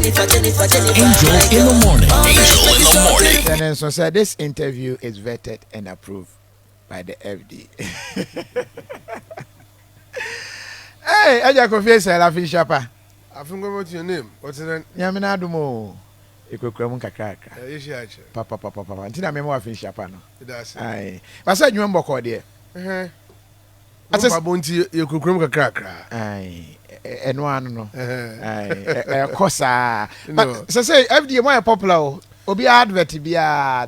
Angel in the morning. Angel in the morning. And then so said this interview is vetted and approved by the FDA. Hey, I just confess I love Shapa. I forgot what's your name. What's the name? Yamina Dumo. Ikukramun kakaka. Papa. Until I remember fish Shapa. That's Aye. But I remember called here. I just want you kukram kakra. Aye. And one no. Aye. Kosa. But so say FDA more popular. Obi advert be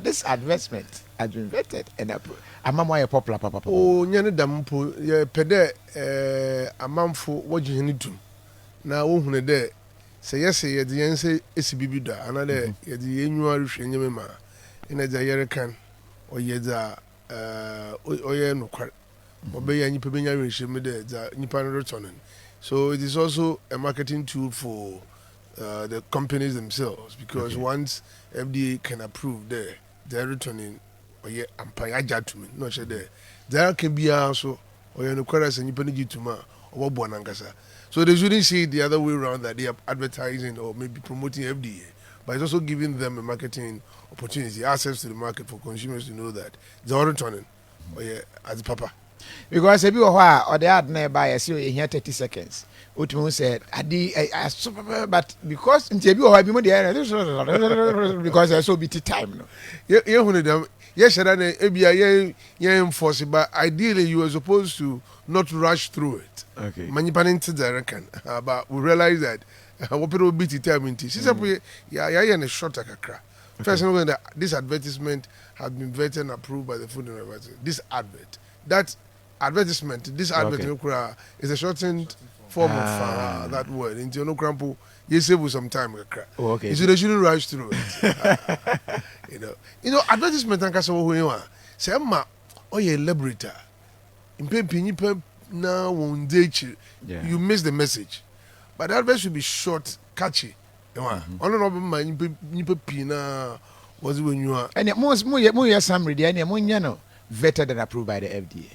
this advertisement has been vetted and approved. Ama more popular papa. Oh, nyane dampo ye pede amamfo woje ni tum. Na wo hunu de say yes ye de yense esibibi da ana de ye de yenwa rehwe nyeme ma. Ina ja yere kan oye za oye no kwar. Obe ya nyipa benya rehwe me de za nyipa no returning. So it is also a marketing tool for the companies themselves because once FDA can approve they're returning or yeah ampaya to me no there can be also or you know quarters and you penny to ma or buanangasa. So they shouldn't see it the other way around that they are advertising or maybe promoting FDA, but it's also giving them a marketing opportunity, access to the market for consumers to know that they're returning or yeah as papa. Because if you are or they had nearby, I see you here 30 seconds. Utumu said, but because in Tebu or because I so bitty time. Yes, enforce it, but ideally you were supposed to not rush through it. Okay. Manipanin to the reckon. But we realize that what people bitty time in She said, in a short crack. First of all, this advertisement has been vetted and approved by the Food and Advertising. This advert. That advertisement, this advert is a shortened form of that word. Into no crampo, you save with some time. Okay. So they shouldn't rush through it. You know, advertisement and cast away. Say, ma, oh, you're a liberator. In paper, now one day you miss the message. But the advert should be short, catchy. Honorable man, you pina was when you are. And most more summary, and vetted and approved by the FDA.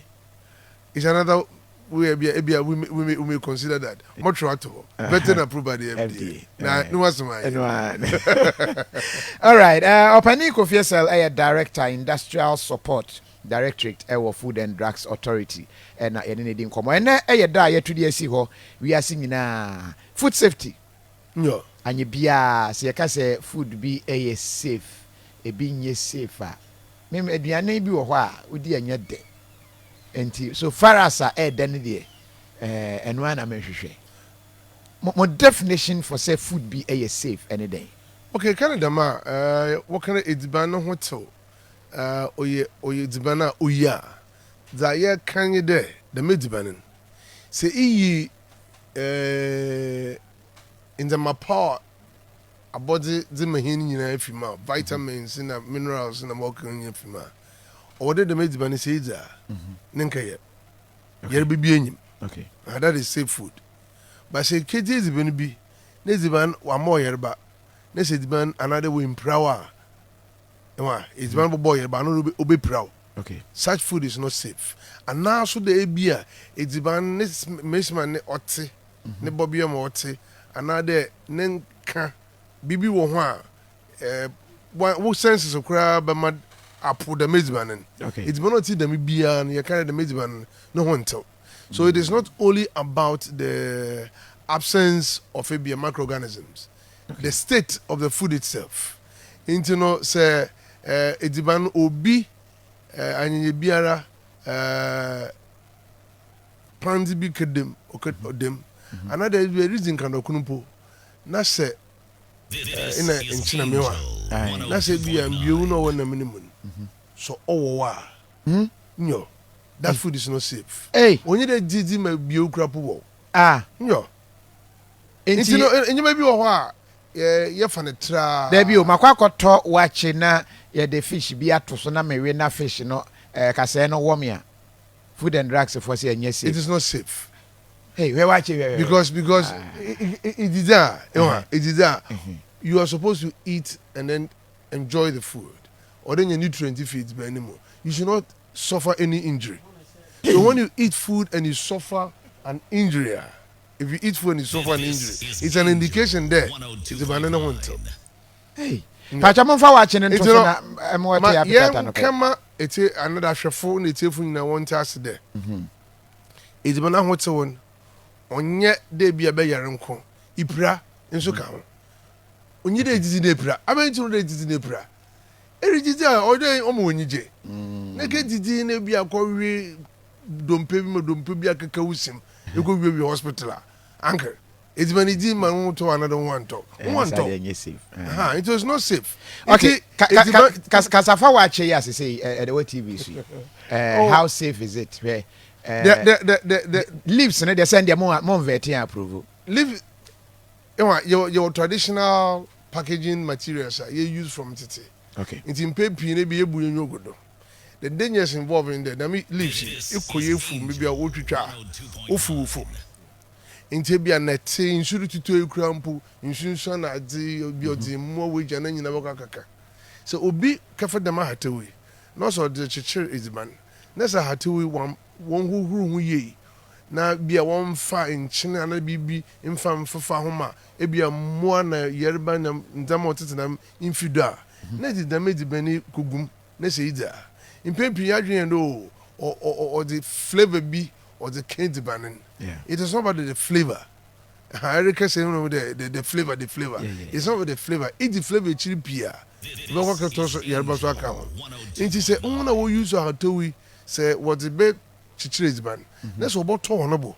It's another way we may consider that. Much rather, vetted and approved by the FDA. Now, no one's mine. All right. Opaniko Fiesel, Director, Industrial Support Directorate, Food and Drugs Authority, and anything common. And a diet to the SEO, we are singing food safety. No. And you be say food be a safe, a being safer. Maybe a name you are with the end day. And so far as I done there, and one I mentioned, more definition for say food be a safe any day. Okay, Canada, what kind of Edibana hotel? Oye Dibana, Oya, that year can you there, the Midibanin. Say, in the Mapa, a body, the Mahini in a female, vitamins and minerals in a more in female. Or the Midiban is either Ninka, you'll be being. Okay, that is safe food. But say, Katie is going to be Neziban one more year back. Neziban another way in Prawa. It's one boy, but no be proud. Okay, such food is not safe. And now, so the beer, it's ban this Messman Otte, ne Bobby Morte, another Nenka, Bibi Woha, what senses of crab, but I put the Mizban. Okay, it's not the beer and you carry the Mizban, no one tell. So it is not only about the absence of maybe microorganisms, the state of the food itself. Into no say Ediban Obi and Biara Panzi bi kedem okedem another reason kan okunpo na say in China mewa na say bi am biu no wona minimum so owowa nyo that food is not safe. Hey, onye de didi ma biu krapo wo nyo into no enye ma bi wo ho a ye fa ne tra there be o makwakoto wache na ye the fish bi ato so na mewe na fish no kase no wo me a food and drugs for say enye safe. It is not safe. Hey, where watch because it is there. It is there. You are supposed to eat and then enjoy the food, or then your nutrient feeds by anymore. You should not suffer any injury. So when you eat food and you suffer an injury, if you eat food and you suffer an injury, it's an indication there. It's a banana hunter. Hey, Pachamon watching and I'm what I am. Come on, it's another phone. It's a phone. I want us there. It's a banana hunter one. On yet they be a bear and co. Ipra in Sukam. On you did in Ipra. I mean, to read it in Ipra. Every all day, Omonije. Naked in be a quarry. Don't pay me, don't pay me a cacausim. You go to the hospital. Anchor. It's when it's in my own to another one talk. One talk. It was not safe. Okay. Kasafa watch yes, say at the TV. How safe is it? The leaves and they send their more vetting approval. Leave your traditional packaging materials you use from Titi. Okay. It's in paper, maybe a bull no good. The dangers involved in there, leaves you could maybe a water jar, ufu. In Tibia net, insurance to a crampo, insurance at the more wage and then you never kaka. So, Obi Kafa Dama Hataway. No, so the church is man. Nessa Hataway one who room ye. Now be a one fire in China and a BB in farm for Fahoma. It be a more Yerban and Damotanam infidar. Net is the made Benny Kugum, Nessa. In paper, Adrian or the flavor be or the candy banning. Yeah. It is not about the flavor. I reckon the flavor, the flavor. Yeah. It's not about the flavor. It's the flavor chili pia. No one can toss your boss account. And she said, oh, no, we use our toy, say what the bed chichis ban. That's about tolerable.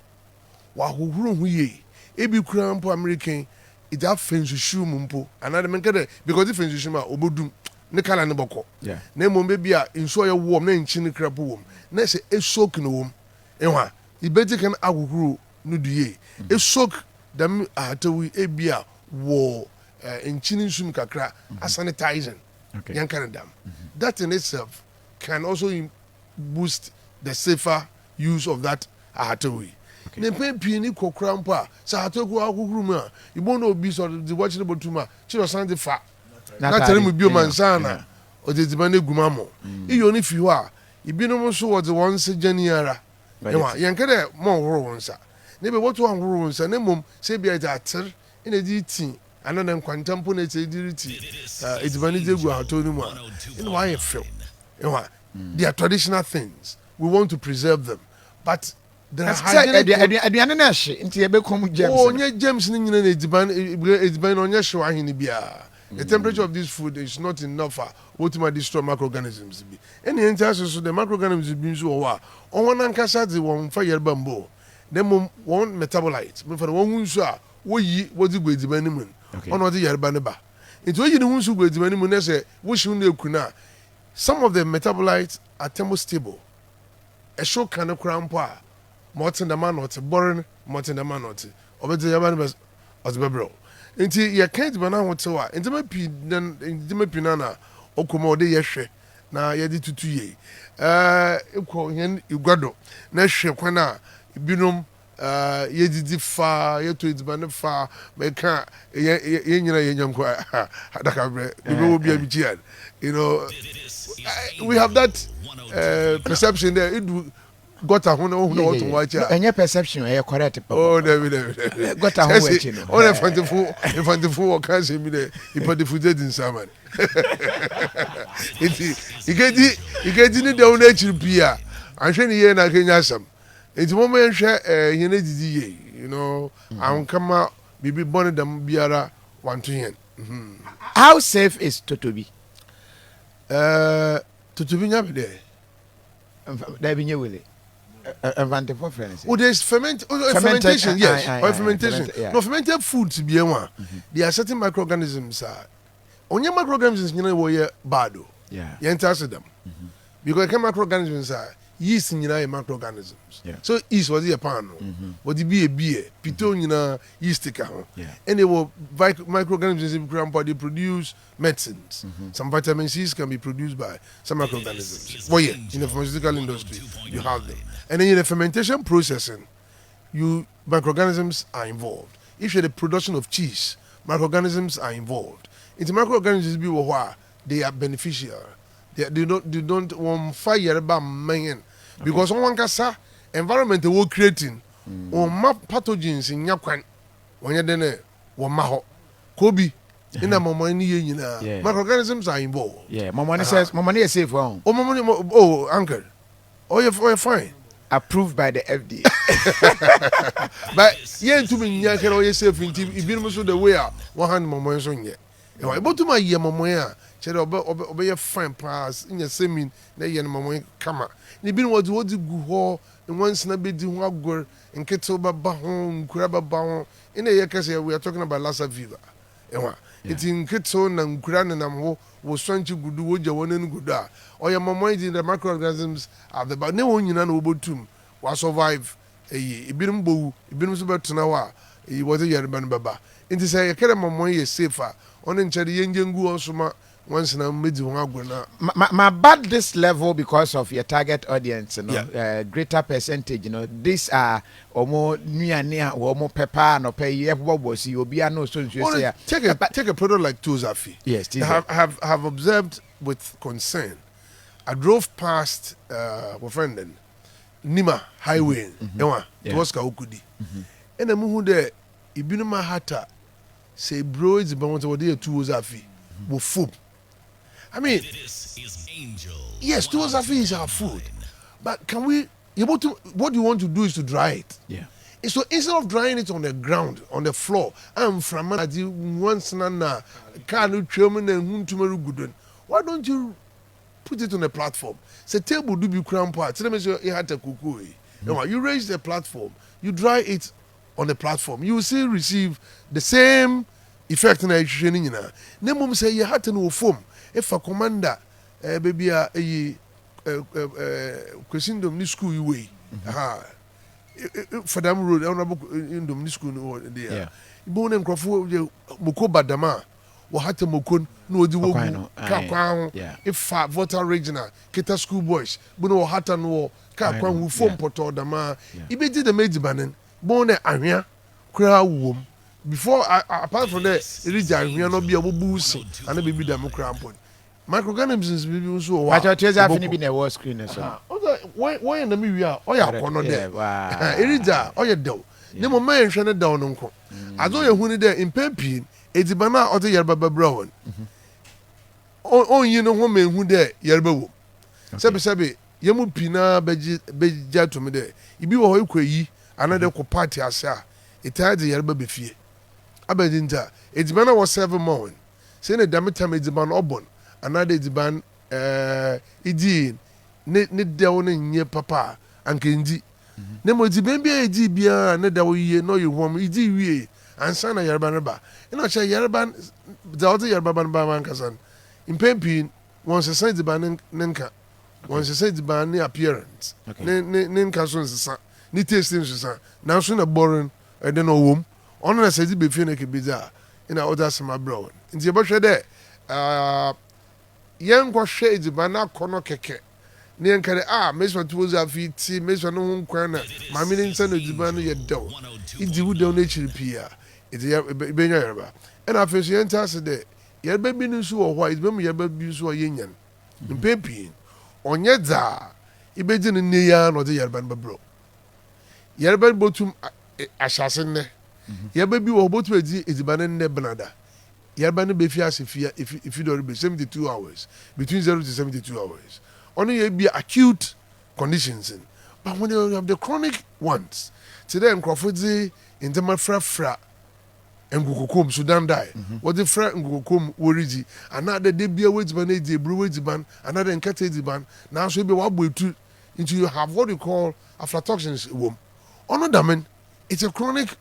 While who room we ye, be cramp American, it have friends to shoe mumpo, another man because the friends to shima obodum. Ne kala ne boko yeah na mo be bia nso ye wo na nchi ne krapo wo na se e soak no wo enwa ibeti kan aguguru no duye e soak dam atawi e bia wo nchi ne nsum kakra sanitizing yan kan dam that in itself can also boost the safer use of that atawi ne pepi ni kokra mpo a sa ataku aguguru mu a ibo na obi so the watch the botuma chi no san de fa na tell me bio mansana o de dibane gumamo iyo ni fi ho a ibinum so wo de won se janiara enwa yenkere mo horo wonsa ne be woto horo wonsa ne mom se bia ja ater ina di tin anana nkwantampo na che diriti edibane de gu ato ni mu a ina wa ye feel enwa they are traditional things we want to preserve them but there are aduane na hye nti ye be kom James oh nye James ni nyina na edibane onye hye wa hini bia. The temperature of this food is not enough for what might destroy microorganisms. Any entire so the microorganisms being so on one ankasa the one fire bamboo. Then one metabolite. But for one who saw we what the way the manimun on what the yerbaneba. It's where you know who's with the manimun say we should kuna. Some of the metabolites are thermostable. A show kind of crampa. Morton the man not boring, Morton the man not. Over the yabanibas as bebro. Nti ya can't bana hotewa nti me pinana okoma ode yehwe na ye di tutu ye ekwo yen igwado na hwe kwana binom ye didi fa ye to edibane fa me ka ye nyina ye nyanko adaka bre we will be abichian you know we have that perception there it got a who what to watch any perception e correct oh never got a who watch no oh fantiful can say me the fantiful dead in someone you get ni down nature pia anhwe ni ye na kenya sam enti mo me hwe ye na didi ye you know an kama bibi born dem biara want to yen how safe is totobi totobi nya be there da bi nye wele for friends. Oh, there's fermentation, yes. Or fermentation. Yeah. No, fermented foods be one. There are certain microorganisms. Only microorganisms you know were bad. Yeah. You enter them. Because microorganisms are yeast in microorganisms. Yeah. So yeast was a pan. What the be a beer, piton yeast. Yeah. And they were microorganisms in grandpa they produce medicines. Some vitamin C's can be produced by some microorganisms. Well, yeah, in the pharmaceutical industry, you have them. And then in the fermentation processing, microorganisms are involved. If you're the production of cheese, microorganisms are involved. In the microorganisms be where they are beneficial. They don't want fire about man because someone can say environment they were creating o ma pathogens nya kwan wonye de ne wo ma ho kobi ina momo ni ye nyina microorganisms are involved. Yeah, Momoni says Momoni is safe one. Oh Momoni, oh uncle, oh you're fine. Approved by the FDA. But yen to me nya kero ye safe in ibi so the way 100 momo so nye. E wa ebotu ma ye momo ya chere obe fine pass in your semin na ye momo kama. Ni bi no what gu ho once na be di ho agor nketo ba ho nkura ba ho ina ye kase we are talking about Lassa fever. Ewa iti nketso na nkura na nam wo sonchi gudu wo jawone no gudu a oya momo di the microorganisms of the body ne won nyina na obotum wa survive ibirim bowu ibirim so betuna wa wo de yare ban baba nti say ye kere momo ye safer on nchari yenje ngu osoma once na medi won agona my bad this level because of your target audience, you know, greater percentage, you know, these are omo nuane a omo pepper no pay yebobo si obi ano so say take a product like Tuzafi. Yes, have observed with concern. I drove past friend Nima Highway towards Kaukudi and a muhu there ibinuma hata say bro it's about what they Tuzafi wo food. I mean, yes, Tuzafi is our food, but can we? What you want to do is to dry it. Yeah. And so instead of drying it on the ground, on the floor, once why don't you put it on a platform? Say table do be crown part. You raise the platform, you dry it on the platform. You will still receive the same effect in the training. Nemum say you had to know foam. If a commander baby question them school you way for them road in the school there bone and crofo moko badama wo hata moko no odi wo ka if voter regional kita school boys bone wo hata no ka kwan wo form poto dama ibeji the meji banen bone ahwea kura wom before apart from that irija ahwea no bia bobusi ana bebi dem kura mpon microorganisms be also wa but Tuzafi ni be na war screen so why na me wi a o ya kono there erija o ye dew ne mo man hwe ne dew no nko azo ye hu ni there impempin edibana o de yerba babra won on yi no ho me hu there yerba wo sebe yemu pina beja to me there ibi wo ho ikwayi another ko party ase a itaje yerba be fie abedinta edibana wo 7 more say na dametam edibana obon another diban idi ne dewo ne nye papa ankenji ne mo diban bia edi bia ne dewo yiye no ye hom idi wie ansa na yarba ne ba ina che yarba da ote yarba ban ba man kasan impempi won se say diban ne nka won se say diban ne appearance ne nka so nsa ni taste nsa na so na boring e de no wom ono na se di be fie ne ke biza ina other sama bro nti e bo hwe de yen go hwe edibana kono keke ne yen kare meswa Tuzafi ti meswa no ho nkwan na mami ne nsa na edibana ye dew idi wu dew na chiri pia idi be nya yerba and afesu yen tase de yerba bi no so wo ho idibam yerba bi so ye nyan mpepi onye za ibeji ne ya no de yerba no bro yerba botum asase ne yerba bi wo botum edi edibana ne benada yerba no be fi asefia if you don't be 72 hours between 0 to 72 hours only you be acute conditions in but when you have the chronic ones today nkrofodi intema fra ngukokom Sudan die what the fra ngukokom woriji another day bia wejiban e dey bru wejiban another nkata ediban now so be waboetu into you have what you call aflatoxins wom ono damen it's a chronic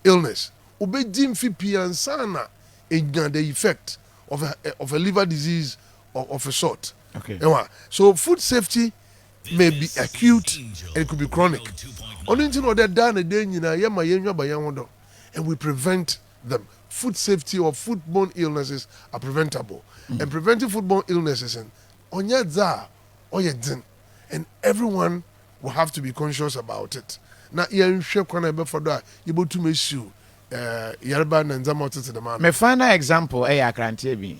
illness obedim fi piansana the effect of a liver disease of a sort. Okay. So food safety may be acute and it could be chronic. Only thing that done a day and we prevent them. Food safety or foodborne illnesses are preventable. And preventing foodborne illnesses and everyone will have to be conscious about it. Now, you to make sure. My final example, Akrantie bi.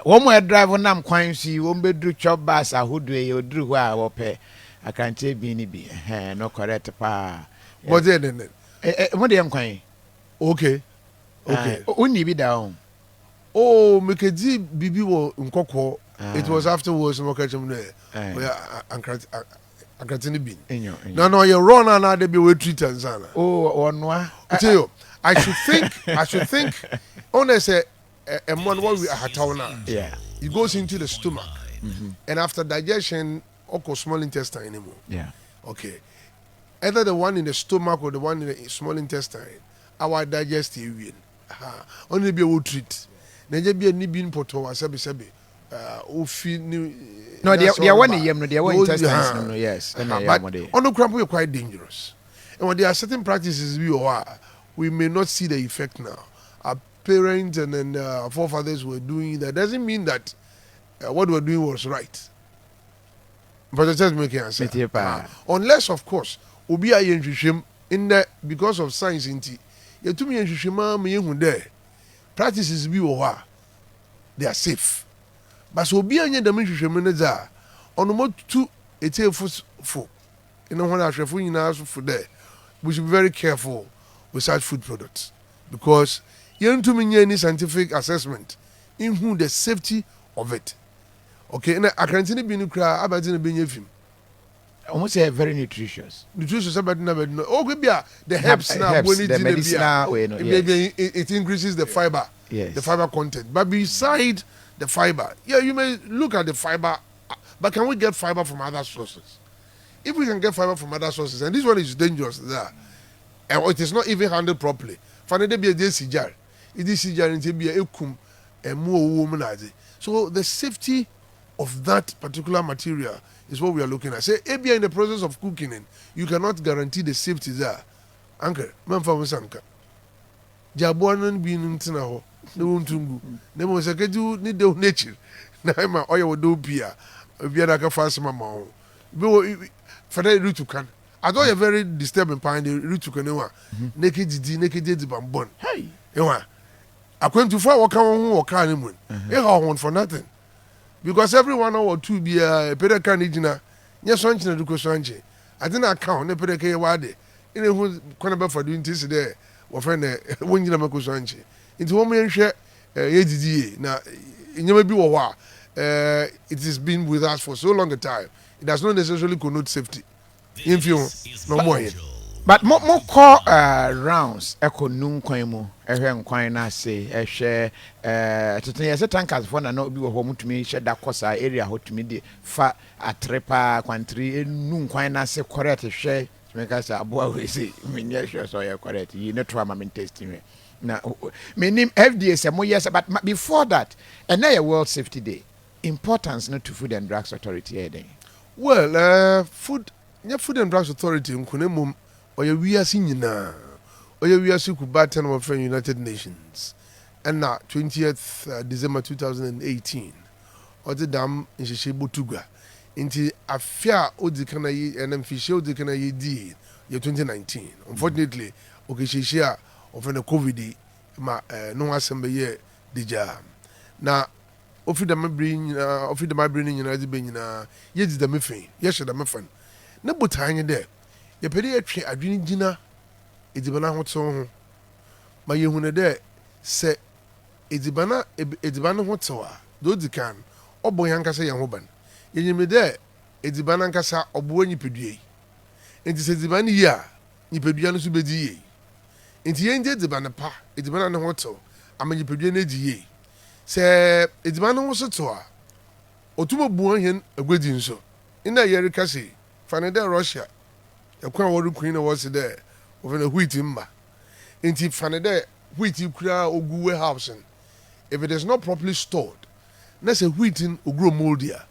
One more drive nam kwan si, one bedru chop bus ahodo e odru ho a wo pe Akrantie bi ni bi. No correct pa. But then What the young okay. Okay. Only be down. Oh, Mekedi Bibi wo nkoko. It was afterwards no catch him there. Where Ankratini bin. No, you run and they be we treat Tanzania. Oh, on one. Tell you, I should think honestly and one what we are now. Yeah. It goes into the stomach. And after digestion, or small intestine anymore. Yeah. Okay. Either the one in the stomach or the one in the small intestine, our digestive win. Only be able to treat. Never be a nibin poto or sabi. No, they are one yam, no, they are one intestines, no, yes. But on the crump, we are quite dangerous. And when there are certain practices we may not see the effect now. Our parents and then our forefathers were doing that. Doesn't mean that what we're doing was right. But it's just making sense. Unless, of course, Obi ayen in there because of science in tea. You to me and there. Practices they are safe. But so be any dimension manager on the mode to a tail for you know when I shall in our food there. We should be very careful with such food products because you don't mean any scientific assessment in whom the safety of it. Okay, and I can't see being cry about in a being film. Almost say very nutritious. Nutritious about never know. Oh, maybe the herbs now when the medicinal way, no, maybe it increases the fiber, the fiber content. But beside the fiber, you may look at the fiber, but can we get fiber from other sources? If we can get fiber from other sources, and this one is dangerous there, and it is not even handled properly. Finally, be a CJR. It is CJR and be a kum and more womanizer. So the safety of that particular material is what we are looking at. Say, if you are in the process of cooking it, you cannot guarantee the safety there. Uncle, man for Sanka. Jabuanan being in ho, no one to no one say, you need the nature. Now, I'm a oil do pia, if you are like a fast mamma. For that root to can. I thought you're very disturbing pine the root to canoa. Naked bambon. Hey, you are. I went too far, walk on or cannon. You want for nothing. Because every 1 hour or 2 be a pedacan igina, yes, one to do Sanche. I didn't account the pedacay wade. In a who's quite for doing this there, or friend when you know Sanche. Into 1 million share ADD. Now, in your be a it has been with us for so long a time. It does not necessarily connote safety. If you no more. But more call rounds echo noon coimo quine I say share to tell you tankers for no be home to me share that course area hot to me the fat a trepa country noon quine I say correct share to make us a boy we say me sure so you're correct you know trauma mean testing me now my name FDA some more years but before that and now World Safety Day importance not to Food and Drugs Authority heading. Well Food and Drugs Authority in Oya wiase nyina oya wiase kubata na from United Nations and na 20th December 2018 odi dam nhihye botuga nti afia odi kana yi enam fihye odi kana yi di ye 2019 unfortunately okehihye a of the covid ma no asem be ye dija na ofida mabri nyina di be nyina ye di da mefen ye hye da mefan na botanye de ye pedi atwe adwene gina edibana hoto ho ma ye hunu de se edibana hoto a do dikan obo yankasa ye ho ban ye nyime de edibana nkasa obo nyipedue enti se edibana yi a nyipedua no so bedi yi enti ye nje edibana pa edibana ne hoto ama nyipedue na di yi se edibana ho so to a otumo buo hen agwedi nso ina ye rekase fanede Russia ekwan wo queen was there over the wheat imba inti fanede wheat kura ogu warehouse if it is not properly stored na say wheat in ogro moldia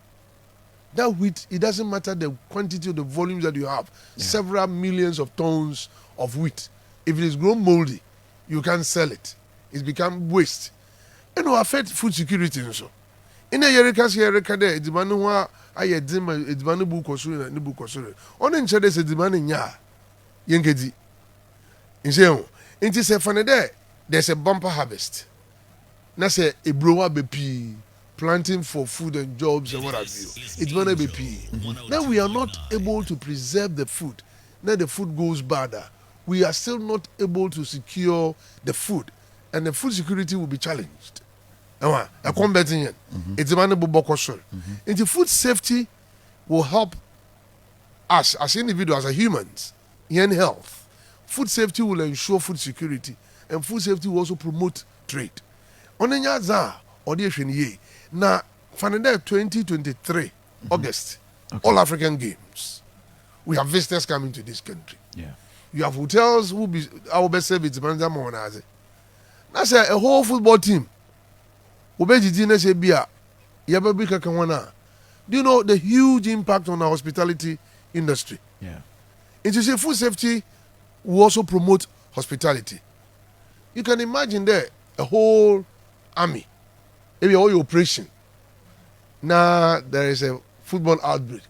that wheat it doesn't matter the quantity or the volumes that you have several millions of tons of wheat if it is grown moldy you can't sell it it's become waste and will affect food security so in a yerika there edimanu ho aye dima edimanu bu kosuru na bu kosuru ono nche de se edimanu nya yenkedi nse nti se fane there there's a bumper harvest na say ebrowa bepi planting for food and jobs and what have you edimanu bepi now we are not able to preserve the food now the food goes bad we are still not able to secure the food, and the food security will be challenged. It's a food safety will help us as individuals, as humans, in health. Food safety will ensure food security, and food safety will also promote trade. Now, for the 2023 August, All African Games, we have visitors coming to this country. Yeah. You have hotels who be our best service. That's a whole football team. Do you know the huge impact on our hospitality industry? Yeah. And to say food safety will also promote hospitality. You can imagine there a whole army, maybe all your operation. Now there is a football outbreak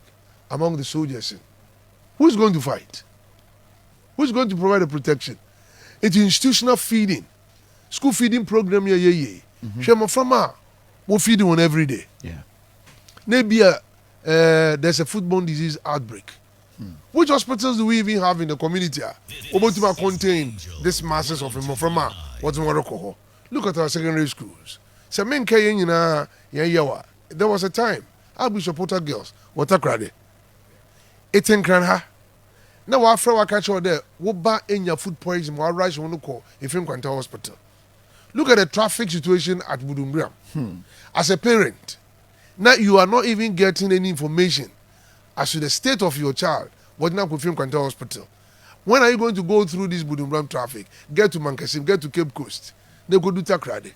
among the soldiers. Who is going to fight? Who is going to provide the protection? It's institutional feeding, school feeding program. We're feeding one every day. Yeah. Maybe there's a foodborne disease outbreak. Which hospitals do we even have in the community? Obotima contain this masses of hemophilia. What's more alcohol? Look at our secondary schools. There was a time our supporter girls water crowded. It's in Kranha. Now after I catch all there, what buy in your food poison? What rice you want to call FM Kumasi Hospital? Look at the traffic situation at Budumbram. As a parent, now you are not even getting any information as to the state of your child. What now with FM Kumasi Hospital? When are you going to go through this Budumbram traffic? Get to Mankasim, get to Cape Coast. They go do Takrade.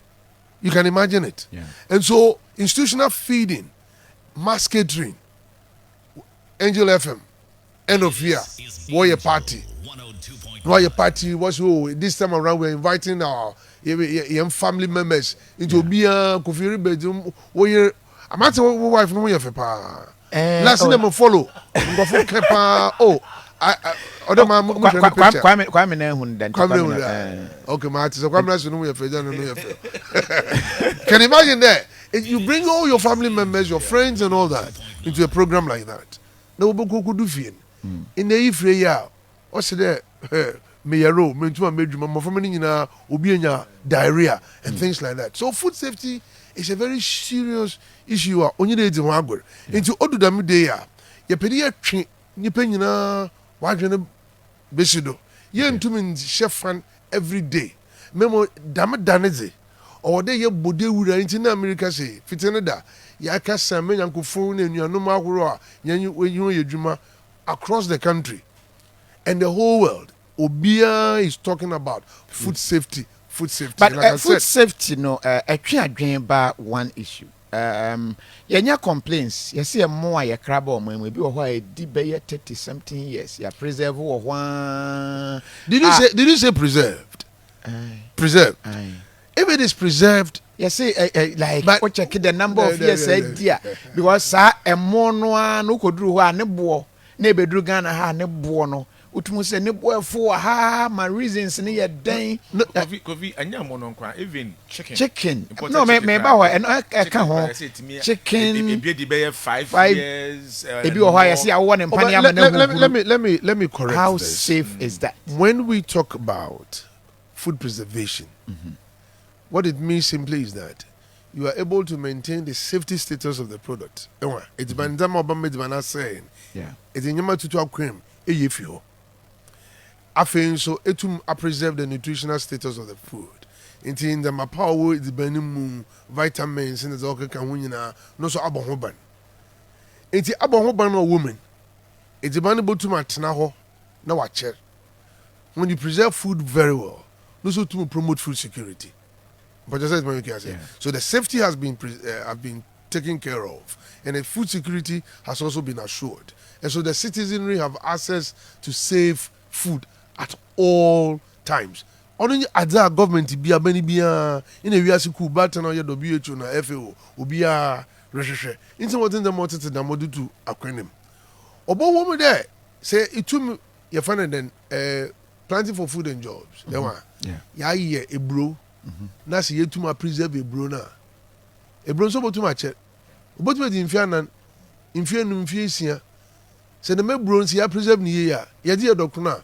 You can imagine it. Yeah. And so institutional feeding, mass catering, Angel FM, end of year, warrior party. Warrior party was this time around we're inviting our young family members into Bia Kofiri bedroom. Warrior, I'm not saying wife no way for pa. Last them follow. Oh, other man Kwame na hun dan. Okay, Martin. So Kwame no way for Can you imagine that? You bring all your family members, your friends, and all that into a program like that. No, but could do fien. In the Ifreya, what's there? Mayaro, Mentuma Medjuma, Mofamina, Ubianya, diarrhea, and things like that. So, food safety is a very serious issue. Only the Wagor. Into Odudamidea, Yapedia, Nipenina, Wagana Besido. Yen to me, chef fan every day. Memo, Damat Danese. Or they ye Bode would in America say, Fitanada, Yaka Samen, Uncle Phone, and your no Magura, you Juma, across the country and the whole world. Obia is talking about food safety. Food safety. But like food safety, no, a dream about one issue. Your complaints, you see a more a crab or when we be a deep 30 something years. You preserve or one. Did you say preserved? Preserved. If it is preserved, you see, like what check the number of years dear because a more no could do one nebo, neighbor drew Ghana ha nebo. Utumuse ne boy for my reasons near day. Coffee and yam even chicken. No, me and I can't chicken. Be 5 years. If you I see I want in let me correct. How this. safe is that? When we talk about food preservation, what it means simply is that you are able to maintain the safety status of the product. It's been saying, yeah, it's in your to cream. If you so it preserve the nutritional status of the food. In the power, it's benim vitamins and the okay can win no so abohoban. It's abohoban or woman. It's able to matnaho na watch. When you preserve food very well, also to promote food security. But just as I say, so the safety has been taken care of, and the food security has also been assured. And so the citizenry have access to safe food at all times. Only at that government be a many be in a Yasiku Baton or WHO na FAO will be a recherche. Into what in the motor to Namodu to acronym. Obo woman there say it to me you find then planting for food and jobs. There one. Yeah, a bro. Nasi ye to my preserve a bro na. A bro so to my check. But with infianan infianum fia. Say the me bro si preserve ni ye ya. Ye di doctor na.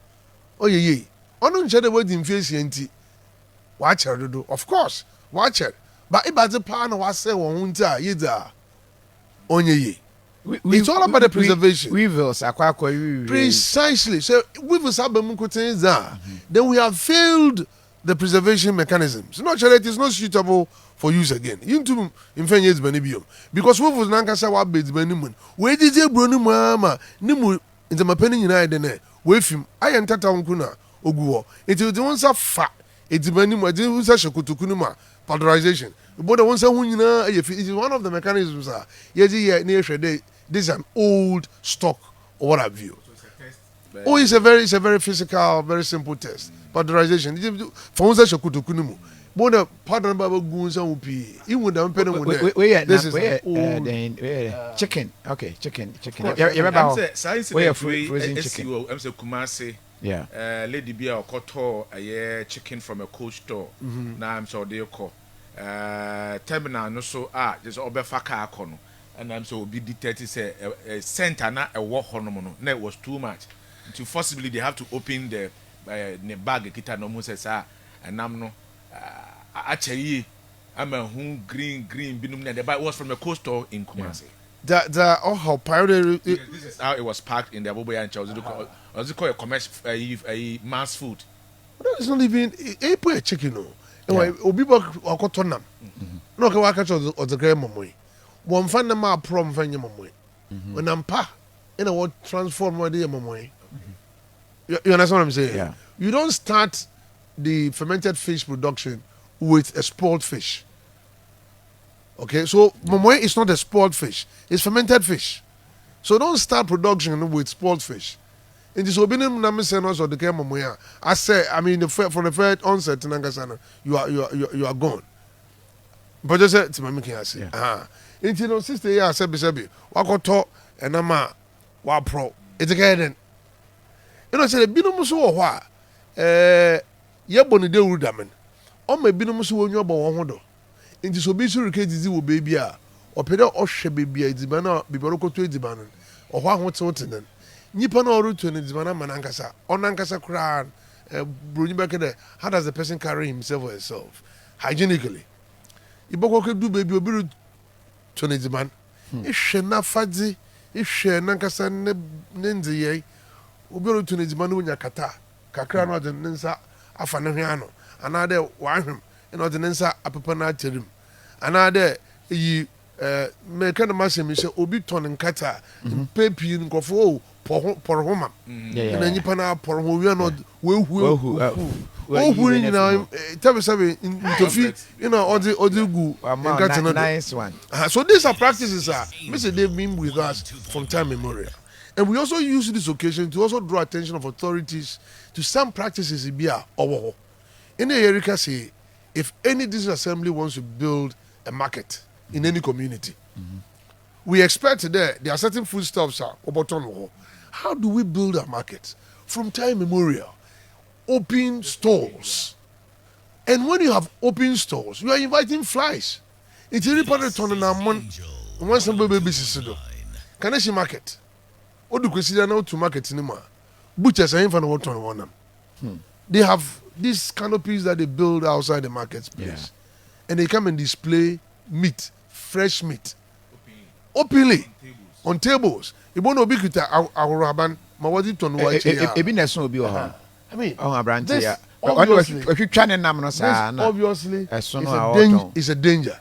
Oh ye ɔno nkyɛ dɛ wadi mfeesia nti wakyɛr dodo of course wakyɛr but ibadze paa na wasɛ wɔn ho nti a yɛdze a ɔnyɛ yie. It's all about the preservation. Weevils, precisely. So weevils have been then we have failed the preservation mechanisms. Not sure it is not suitable for use again. Into inferior benibium because weevils nankasa wa beds benimun. Where did you bro mama nimu in the mapening united with him? I enter town kuna oguo. It is the ones of fat. It's benim. I didn't say shakutukunuma pulverization. But the ones who it is one of the mechanisms. This is an old stock or what have you. Oh, it's a very physical, very simple test. Pulverization. For one such a kutukunumu. But the partner Bible goons and whoopee. Even with them penny this is chicken. Okay, chicken. You remember where frozen chicken? FM Kumasi. Yeah. Lady Bia or Koto a chicken from a cold store. Now I'm so they call. Terminal no so just obefaka kono. And I'm so be detected say a center na a war hormone. No, it was too much. To forcibly they have to open the bag kita no mo say and I'm no actually I'm a green binum the bag was from a cold store in Kumasi. How pioneer this is how it was packed in the Aboboya and Charles. Was it called a commercial a mass food? It's not even a chicken no. Obi ba akoto nam. No ka wa catch of the grandma moy. One fan na ma prom fan moy. When I'm pa in a what transform what dey moy. You understand what I'm saying? Yeah. You don't start the fermented fish production with a spoiled fish. Okay, so momoy is not a spoiled fish; it's fermented fish. So don't start production with spoiled fish. In this opening, Namisenos or the Kemoya, I say, I mean, from the first onset in Nangasana, you are gone. But just said to my making, I say, into no sister, yeah, said Bisabi, Wakoto, and Nama, Wapro. It's a garden. You know, said, Binomuso or what? Yaboni de Rudaman. Or may Binomuso when you're born. In this obesity case, will baby, or Peter or Shebaby, it's banner, Bibaroko to Dibanan, or what's then. Nipa no root to Nizmana Manankasa, Onankasa Kran, Brunibaka. How does the person carry himself or herself? Hygienically. Iboko could do baby obiru to Nizman. If Shena Fadzi, if Shenankasa Nenzi, Obiru to Nizmanu Yakata, Kakrano the Nensa Afanahiano, another Waham, and other Nensa Apapana Terim, another ye make a massive Obiton and Kata, and Pepi and Gofo. Por home, and then you pana por who we are not who now tell me something you know all the nice one. So these are practices Mr. They've been with us from time immemorial, and we also use this occasion to also draw attention of authorities to some practices in Bia or in the Erika say if any disassembly wants to build a market in any community. We expect there are certain foodstuffs how do we build a market? From time immemorial, open stalls. And when you have open stalls, you are inviting flies. It's a report on an once some baby sister. Can I see market? What do you consider now to market anymore? Butchers are in front of one. They have these canopies that they build outside the market space. And they come and display meat, fresh meat. Openly on tables. You won't be with our raban. Mawadi ton white. Ebi na so obi o. I mean, Brantia. Obviously, if you try and nam no sa na. Obviously, it's a danger.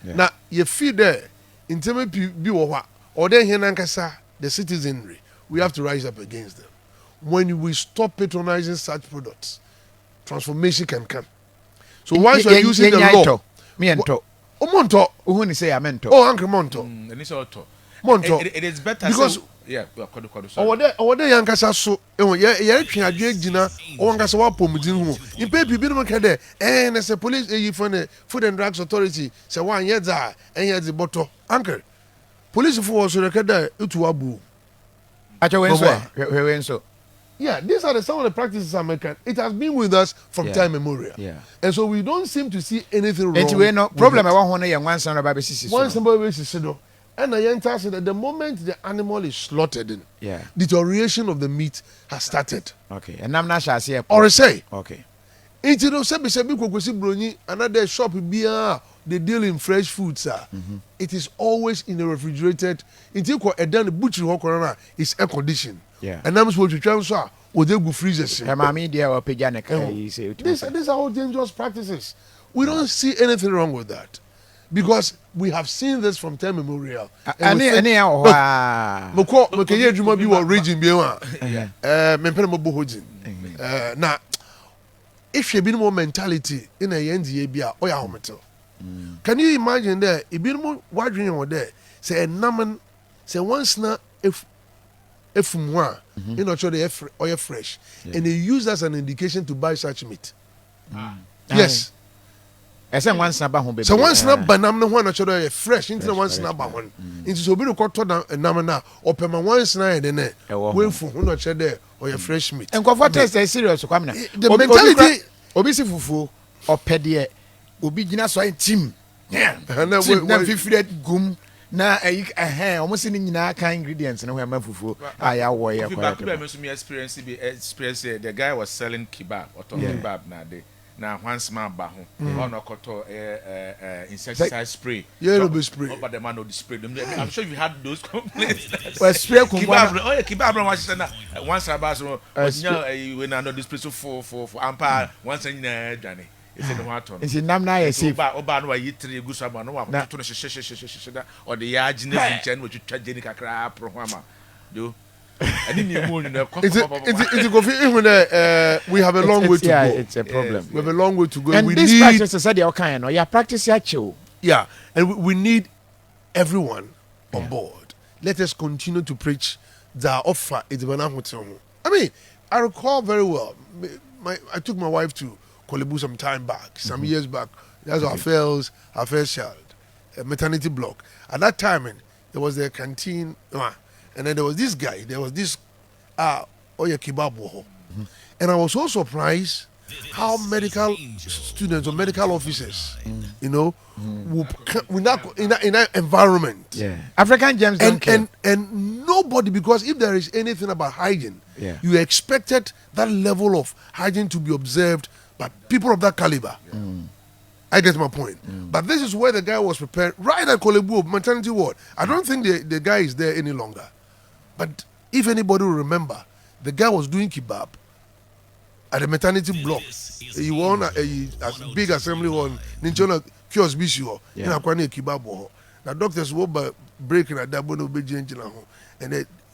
Now, you feel there in terms of be or then here nankasa the citizenry. We have to rise up against them. When we stop patronizing such products, transformation can come. So once you're using the law, Monto. Who ni say amento? Oh, Uncle Monto. And it's auto. Monto. It is better because over there yankasa so ye twa adwe gina o wankasa wa pomudin hu impe bibi no kede na say police for the food and drugs authority say wan ye za ye the bottle uncle police for so kede etu abu acha wen so yeah, these are some of the practices American. It has been with us from time immemorial. Yeah. And so we don't seem to see anything wrong. And we no problem I want one year one son about basis. One somebody basis And I enter said that the moment the animal is slaughtered, in, Yeah. deterioration of the meat has started. Okay. And I'm not sure I see. Or say, Okay. into those sebi kokosi broni another shop beer they deal in fresh food, sir. It is always in a refrigerated. Until a done butcher corner is air conditioned. Yeah. And I'm supposed to transfer with the good freezers. Her mommy dear or pigeon. You say These are all dangerous practices. We don't see anything wrong with that. Because we have seen this from time immemorial. Any Moko juma bi wa region bi wa. Mempene mo bohojin. Na if you be more mentality in a NDA bi a oya hometel. Can you imagine there e be more wadwin on there say naman say once na if efumwa you know the oil fresh and they use that as an indication to buy such meat. Yes. I once na ba ho be. So once na banam no ho na chodo fresh into once na ba ho. Into so be ko to na nam na opema once na de ne. We fu ho na chodo oil fresh meat. And comfort is serious kwamna. The mentality obi si fufu opede obi gina so team. Yeah. Na fifred gum na almost ni nyina kan ingredients na ho ma fufu aya wo ye kwa. Experience the guy was selling kebab or kebab na de. Now once man ba ho on okoto insecticide spray yellow spray but the man no spray them. I'm sure you had those complaints. Well spray kebab kebab was na once about so we na no display so for ampa once na dwane it's in the water it's in nam na ye safe oba no yi three gu so ma no wa to no hye or the ya gine nchen we twitwa jeni kakra pro ho ama do we have a long way to go. It's a problem. We have a long way to go. And we this need, practice is that kind of practice actual. Yeah, and we need everyone on board. Let us continue to preach the offer. I mean, I recall very well. I took my wife to Kolebu some time back, some years back. That's our first child, a maternity block. At that time, there was a canteen. And then there was this guy, Oya Kebab. And I was so surprised how medical students or medical officers, you know, in that environment. Yeah. African gems don't care. And nobody, because if there is anything about hygiene, you expected that level of hygiene to be observed by people of that caliber. I get my point. But this is where the guy was prepared, right at Kolebu, maternity ward. I don't think the guy is there any longer. But if anybody will remember, the guy was doing kebab at the maternity block. He won a big assembly hall. Ninchona kiosk bisho. Na kwani kebab ho. The doctors were breaking at that bono be and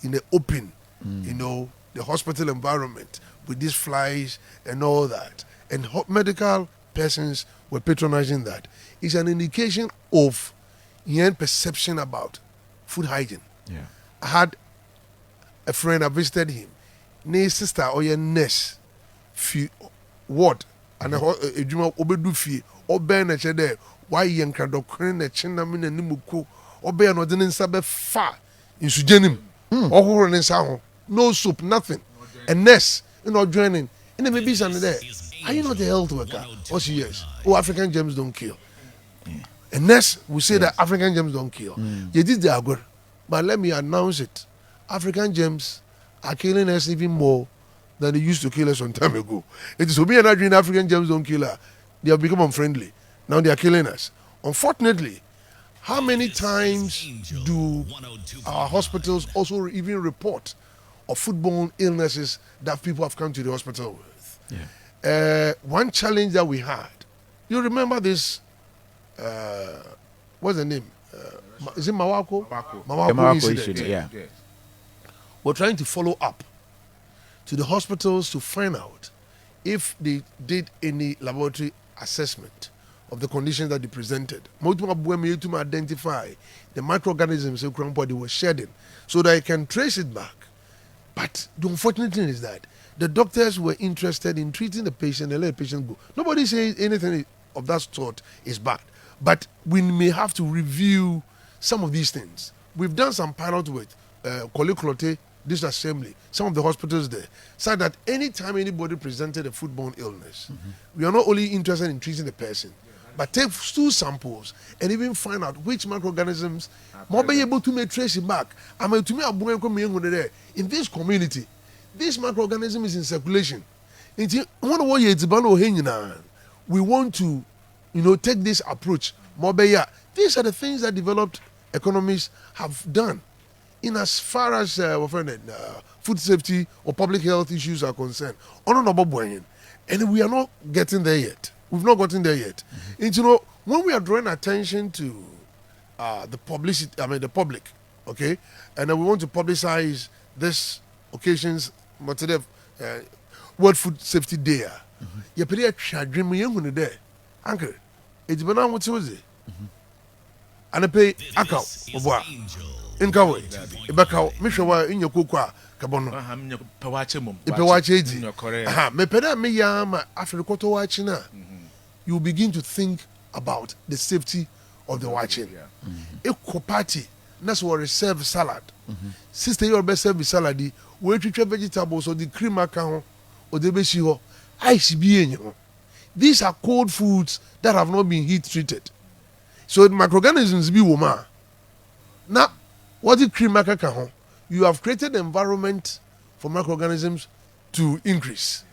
in the open, you know, the hospital environment with these flies and all that. And medical persons were patronizing that. It's an indication of young perception about food hygiene. Yeah. I had a friend, I visited him. Ne sister or your nurse, what? And a juma obedu fi, or ben a chede, why young cradocrin a chinamin and nimuku, or bear no didn't sabe far in Sujanim, or horror in Saho, no soup, nothing. And nurse, you know, joining in the maybe under there. Are you not a health worker? Oh, she yes. Oh, African gems don't kill. And nurse will say that African gems don't kill. You did the agor, but let me announce it. African gems are killing us even more than they used to kill us some time ago. It is me and I dream African gems don't kill her. They have become unfriendly. Now they are killing us. Unfortunately, how many times do our hospitals also even report of foodborne illnesses that people have come to the hospital with? Yeah. One challenge that we had, you remember this, what's the name? Is it Mawako? Mawako incident. Yeah. We're trying to follow up to the hospitals to find out if they did any laboratory assessment of the conditions that they presented. To identify the microorganisms they were shedding so that I can trace it back. But the unfortunate thing is that the doctors were interested in treating the patient and let the patient go. Nobody says anything of that sort is bad. But we may have to review some of these things. We've done some pilot with Koliklote, this assembly, some of the hospitals there, said that anytime anybody presented a foodborne illness, we are not only interested in treating the person, but take stool samples and even find out which microorganisms more be able to make trace it back. I'm to me in this community, this microorganism is in circulation. We want to, take this approach. These are the things that developed economies have done. In as far as food safety or public health issues are concerned, and we are not getting there yet. We've not gotten there yet. And when we are drawing attention to the public, okay, and we want to publicize this occasion's World Food Safety Day. You put a dream young there, uncle. It's been on what was it? And I pay account in Kawa, Ibaka, Mishawa in your cocoa, Kabono. Me peda me yama after the quarter watching. You begin to think about the safety of the watching. A party, that's what serve salad. Sister, you best serve salad. Where to try vegetables or the cream account or the beshiho. Ice being. These are cold foods that have not been heat treated. So the microorganisms be woman. Now, what the cream account? You have created an environment for microorganisms to increase.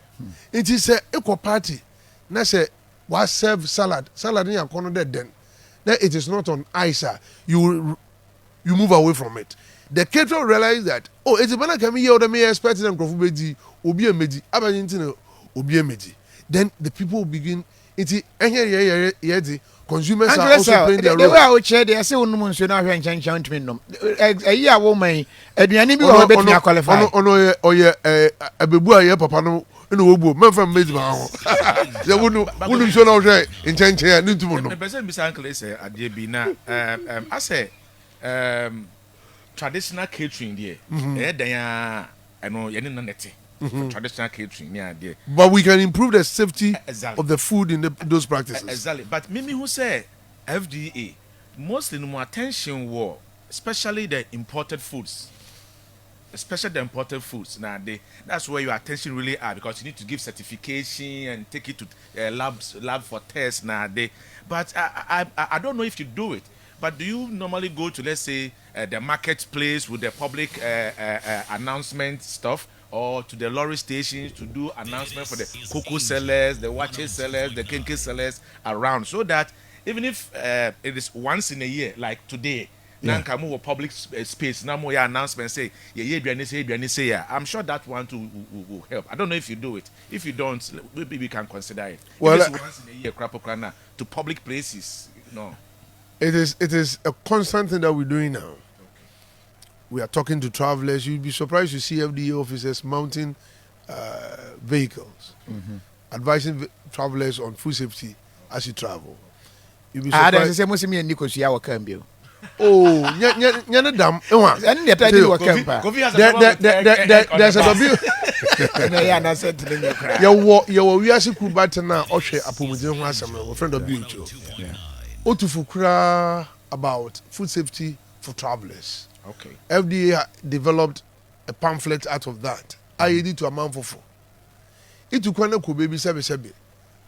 It is a eco party. Now say what serve salad in your corner then. Then it is not on ice. You move away from it. The caterer realize that it's a man coming here. Me expect them to obi meji. Obi meji. Then the people will begin. Consumers are also playing their role. They were chair. They say unum so na hwe nchan ntimi nom. A year woman aduane bi wo betumi qualify. Ono abebu aye papa no na obu. Memfa meji ba ho. They wouldn't so na hwe nchan ni ntimi nom. The person Mr. Uncle say ade bi na I say traditional catering there. Dan ya eno ye na nete. Traditional catering near there. But we can improve the safety of the food in those practices. Exactly. But Mimi who say FDA mostly more attention war, especially the imported foods. Especially the imported foods. Now that's where your attention really are, because you need to give certification and take it to lab for tests now. But I don't know if you do it. But do you normally go to, let's say, the marketplace with the public announcement stuff, or to the lorry stations to do announcement for the cocoa sellers, the watches sellers, the kenke sellers around, so that even if it is once in a year, like today, now come over public space, now more announcement say, I'm sure that one too will help. I don't know if you do it. If you don't, maybe we can consider it. Well, if it's once in a year, crapokrana to public places, no. It is a constant thing that we're doing now. We are talking to travelers. You'd be surprised to see FDA officers mounting vehicles, advising travelers on food safety as you travel. You'd be surprised. There's a W. About food safety for travelers. Okay. FDA developed a pamphlet out of that. I did to a man for four. It took one could baby sebe.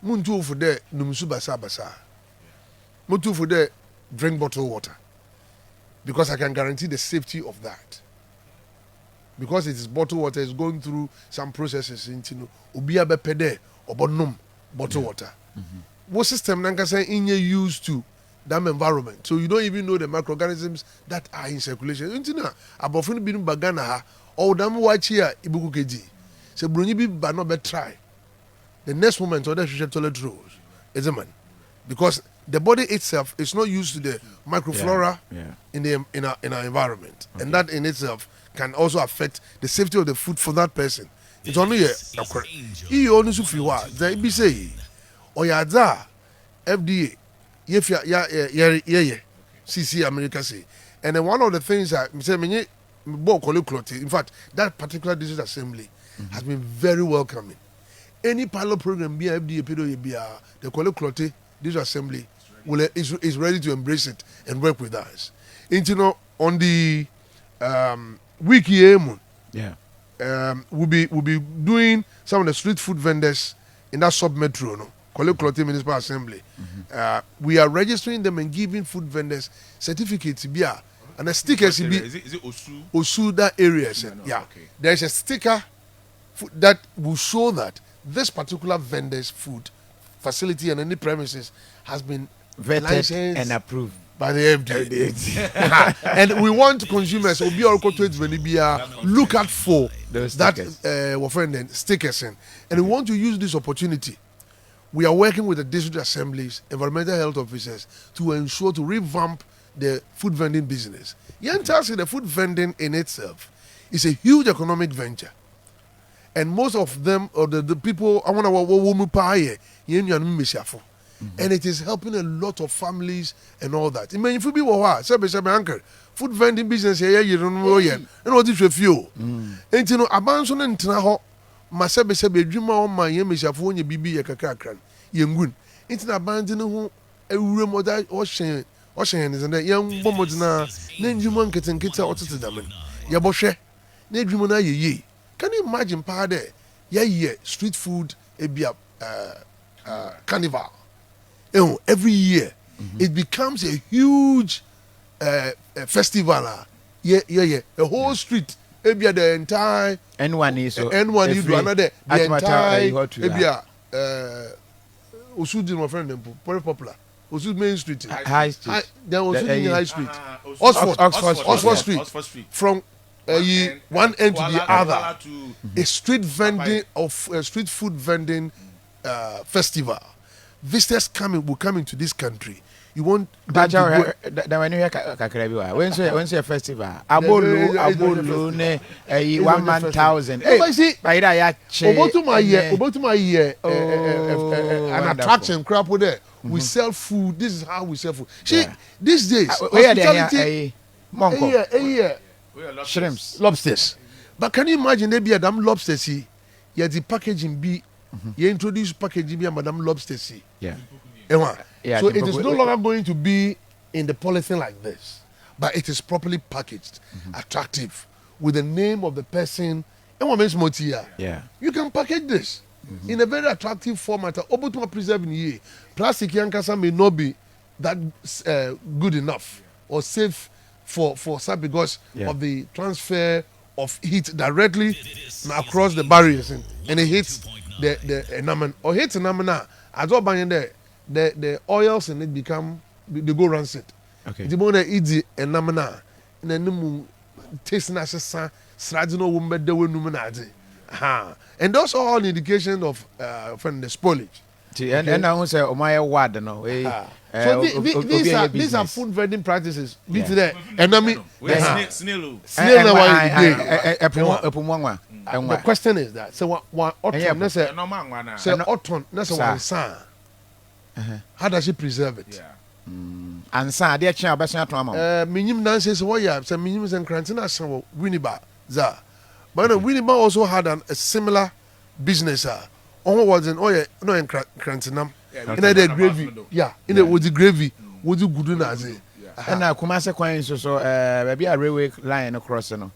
Muntu for there, numsu basa. Muntu for there, drink bottled water. Because I can guarantee the safety of that. Because it is bottled water, it's going through some processes into Ubia bepede or bonum bottled water. What system nanka say in used to that environment, so you don't even know the microorganisms that are in circulation. Intina abofun binu bagana ha or dam watch here ibuku keji. Se brunyi bi ba no be try. The next moment or that should toilet rolls is a man, because the body itself is not used to the microflora in our environment, and that in itself can also affect the safety of the food for that person. It's only a you only sufiwa they be say or yada FDA. CC America say. And then one of the things that in fact, that particular district assembly has been very welcoming. Any pilot program be FDA the Clote district assembly is ready to embrace it and work with us. And on the wiki we'll be doing some of the street food vendors in that sub metro, Clote Municipal Assembly. we are registering them and giving food vendors certificates bia and a stickers be is it Osu that areas. No, Yeah, okay. there's a sticker that will show that this particular vendor's food facility and any premises has been Vetted licensed and approved. by the FDA. And we want consumers will be look out for Those that stickers. stickers in. And we want to use this opportunity. We are working with the district assemblies, environmental health officers to ensure to revamp the food vending business. The food vending in itself is a huge economic venture. And most of them, or the people, I want to and it is helping a lot of families and all that. I mean, if you be uncle, food vending business here, you don't know yet. And what is with you? And you know, abandon and traho, Masabe Sabe, dream on my Yemishafonia Bibi Yakakran, Yangun. It's an abandoning a room or that ocean is and that young Bomodna, then you man getting kids out to them. Yaboshe, Nedrimona ye. Can you imagine, Pade? Yeah, street food, carnival. Every year, it becomes a huge festival. A whole street. Maybe the entire N1 is N1 you do another the entire Osu my friend very popular. Osu Main Street. High Street. Then Osu High Street. Oxford Street. From one end to the other. A street vending of street food vending festival. Visitors will come into this country. You want when you hear Kakrebiwa, when's your festival? Abolu, ne 1,000. Hey, see, about my year, an attraction crap with there. We sell food. This is how we sell food. See, these days, hospitality, shrimps, lobsters. But can you imagine they be a damn lobster see? Yeah, the packaging be. You introduce packaging be a madam lobster see. Yeah. So it is no longer going to be in the polythene like this, but it is properly packaged, attractive, with the name of the person. Yeah. You can package this in a very attractive format. Obutuma preserving ye plastic yankasa may not be that good enough or safe for some because of the transfer of heat directly across the barriers and it hits the enamel or hits enamel. As well by the oils and it they go rancid. Okay. The more they eat the enamel and then taste nasa sradino wumbe de wenum and those are all indications of from the spoilage. And I want to say, "Oh my word, no." So these are food vending practices. The question is that so what how does she preserve it? And so they change about some time. Minim Nancy's warrior, some minimums and crantina, some Winniba, za. But Winniba also had a similar business. On was an oil, no, in crantinam. In a gravy, in a woody gravy, would you good nazi. And now Kumasi coins so maybe a railway line across, no.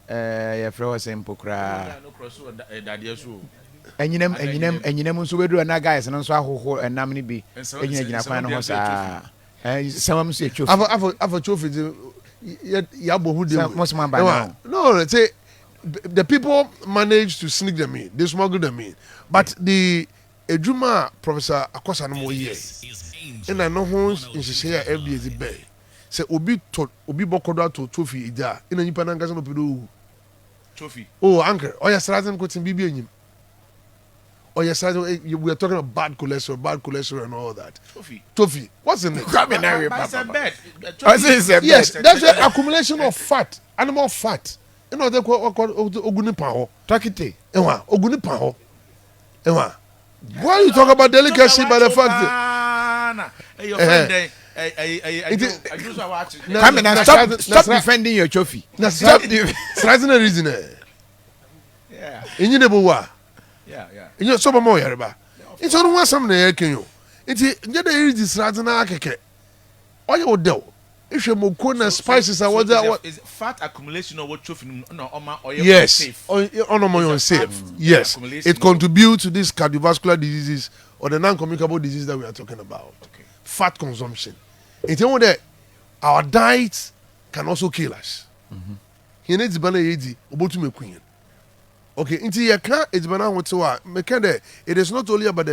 Yeah, Flower Simple cry. And you know, so we do another guys and also a whole and namely be. And you some say, I've a trophy. Yabo who most man by now. No, let's say the people managed to sneak them in, they smuggled them in. But the Ejuma Professor Akosanomo ye, and I know who's in Shishia FDA the bay. Say Obi Bokoda to trophy ida in a Nipananga no Peru. Trophy. Oh, uncle, or your Srazan could be in him. Or yes, we are talking about bad cholesterol and all that. Toffee. What's in it? Yes, that's an accumulation of fat, animal fat. You know they call ogunipaho. Takite. Ogunipaho. Why you talk about delicacy by the fact that come and stop defending your trophy. Stop the reason. Yeah. In your neighbor. Yeah. You know, some more yarba. It's only one some there can you. It's this radina keke. All you do. If you mukuna spices are what is fat accumulation of what trophy no yes. On safe. Yes. It contributes to these cardiovascular diseases or the non-communicable disease that we are talking about. Okay. Fat consumption. In terms of that, our diet can also kill us. He needs to be able to make queen. Okay, into your car, it's banana what it is not only about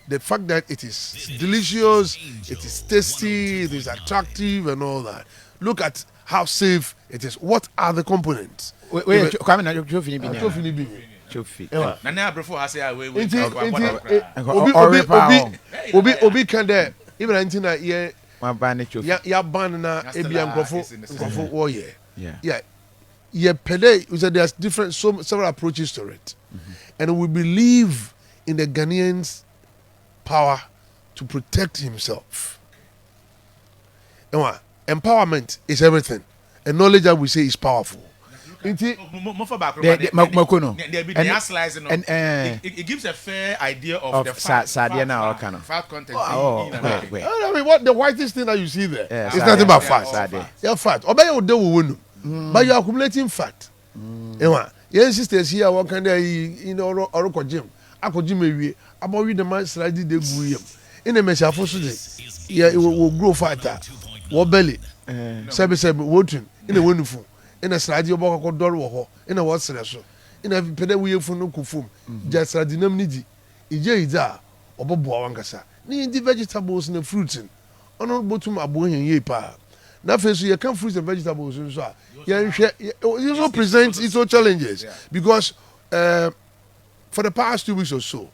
the fact that it is delicious, it is tasty, it is attractive, and all that. Look at how safe it is. What are the components? Wait, come on, Obi can there even until that yeah ban na ebi nkrofo wo yeah pede we said there's different several approaches to it. And we believe in the Ghanaian's power to protect himself. Empowerment is everything, and knowledge that we say is powerful. It gives a fair idea of the fat content. I mean, what the whitest thing that you see there? It's nothing but fat. You're fat. Obey your day, but you're accumulating fat. Your sisters here, what kind of or gym? I could gym maybe about the man slightly de guyam. In a measure for today, yeah, it will grow fatter. What belly? Seven, water in a wonderful. In a slide, your book door, in a what's so. In a pedaway for no kufum, just a denominity. Ija or Bobawankasa. Need the vegetables and the fruits in. On all bottom are boy and ye pa. Now, first, you can fruits and vegetables. You also present its own challenges because for the past 2 weeks or so,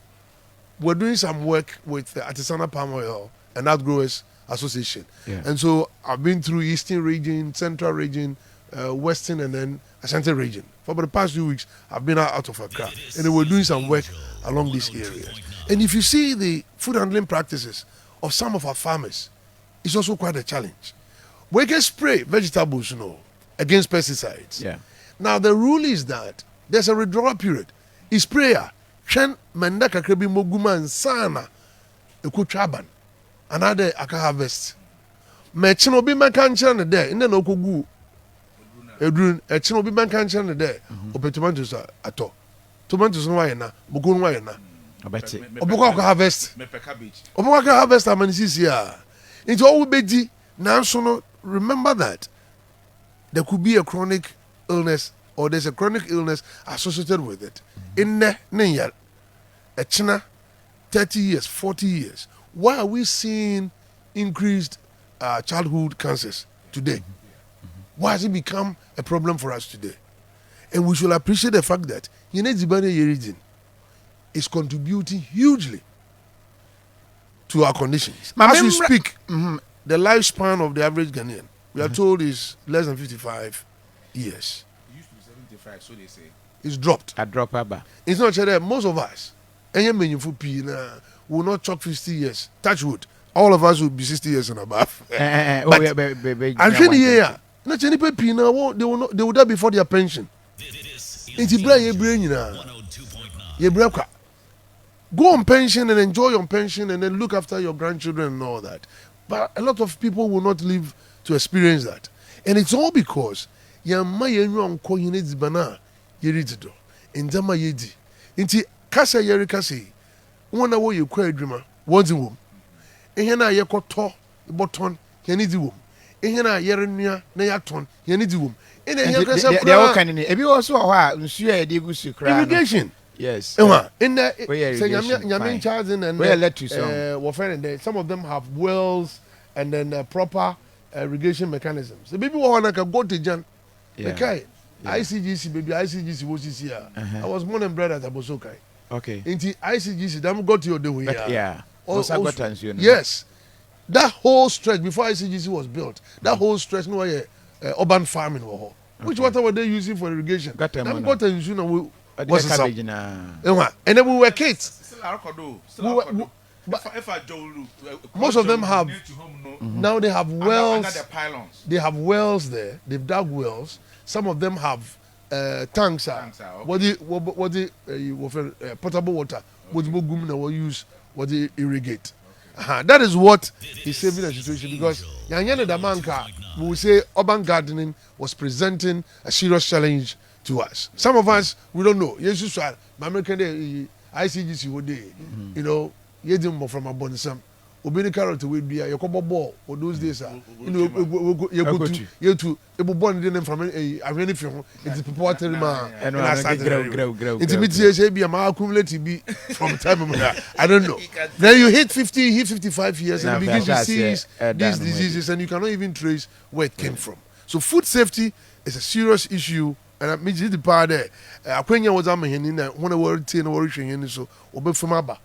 we're doing some work with the Artisanal Palm Oil and Outgrowers Association. And so I've been through Eastern region, Central region, Western, and then Ashanti region. For the past 2 weeks, I've been out of Accra, and we're doing some work along these areas. And if you see the food handling practices of some of our farmers, it's also quite a challenge. We can spray vegetables, against pesticides. Now the rule is that there's a withdrawal period. Is sprayer, shen menda kakrebi moguma and sana, ekutraban, another aka harvest. Mechino be mankancha there, in the no kugu. Edrun, echino be mankancha there, ope tomatoes at all. Tomatoes no wayna, bugun wayna. Obuka harvest. Obuka harvest amanis here. It's all beji. Now, so remember that there could be a chronic illness or there's a chronic illness associated with it. In the a China, 30 years, 40 years. Why are we seeing increased childhood cancers today? Why has it become a problem for us today? And we should appreciate the fact that Yenezibane region is contributing hugely to our conditions. As we speak, the lifespan of the average Ghanaian, we are told, is less than 55 years. It used to be 75, so they say. It's dropped. It's not that most of us, will not chalk 50 years. Touch wood. All of us will be 60 years and above. And 20 years, not any people, they will die before their pension. It's go on pension and enjoy your pension and then look after your grandchildren and all that. But a lot of people will not live to experience that. And it's all because yamma yenyo anko yinedi bana yerido. Ndama yedi. Inti kasa yeri kasi. Wona wo yekwa adwuma. Wodi wom. Ehia na yekoto boton yenedi wom. Ehia na yere nua na yaton yenedi wom. Ene ehia kasa pra. They work ani. Ebi wo so ho a nsu ya de gusu kra. Irrigation. Yes. In the Yamin Charles and some of them have wells and then proper irrigation mechanisms. The people want to go to Jan. Okay. ICGC, baby, ICGC was here. I was born and bred at Abosokai. Okay. Into ICGC, them got to your day. Yeah. Yes. That whole stretch before ICGC was built, that whole stretch, urban farming, which water were they using for irrigation? Them got to what's the cabbage and then we were kids. Most of them have now they have wells. They have wells there. They've dug wells. Some of them have tanks. What the potable water? What will use? What they irrigate? That is what is saving the situation because Yanyana Damanka we will say urban gardening was presenting a serious challenge to us. Some of us we don't know. Yes, American ICGC would ye di mo from abonisam obi ni carrot we bia ye ko ball for those days you know ye go to ye to e bo ball ni dem from ahwe ni fi ho it is people tell ma and I grow intimate say bia ma accumulate be from time I don't know then you hit 50 you hit 55 years and you begin to see these diseases and you cannot even trace where it came from. So food safety is a serious issue. And I mean, the part there. Akwenya was am hen na when we were tin we hwe so obefum aba.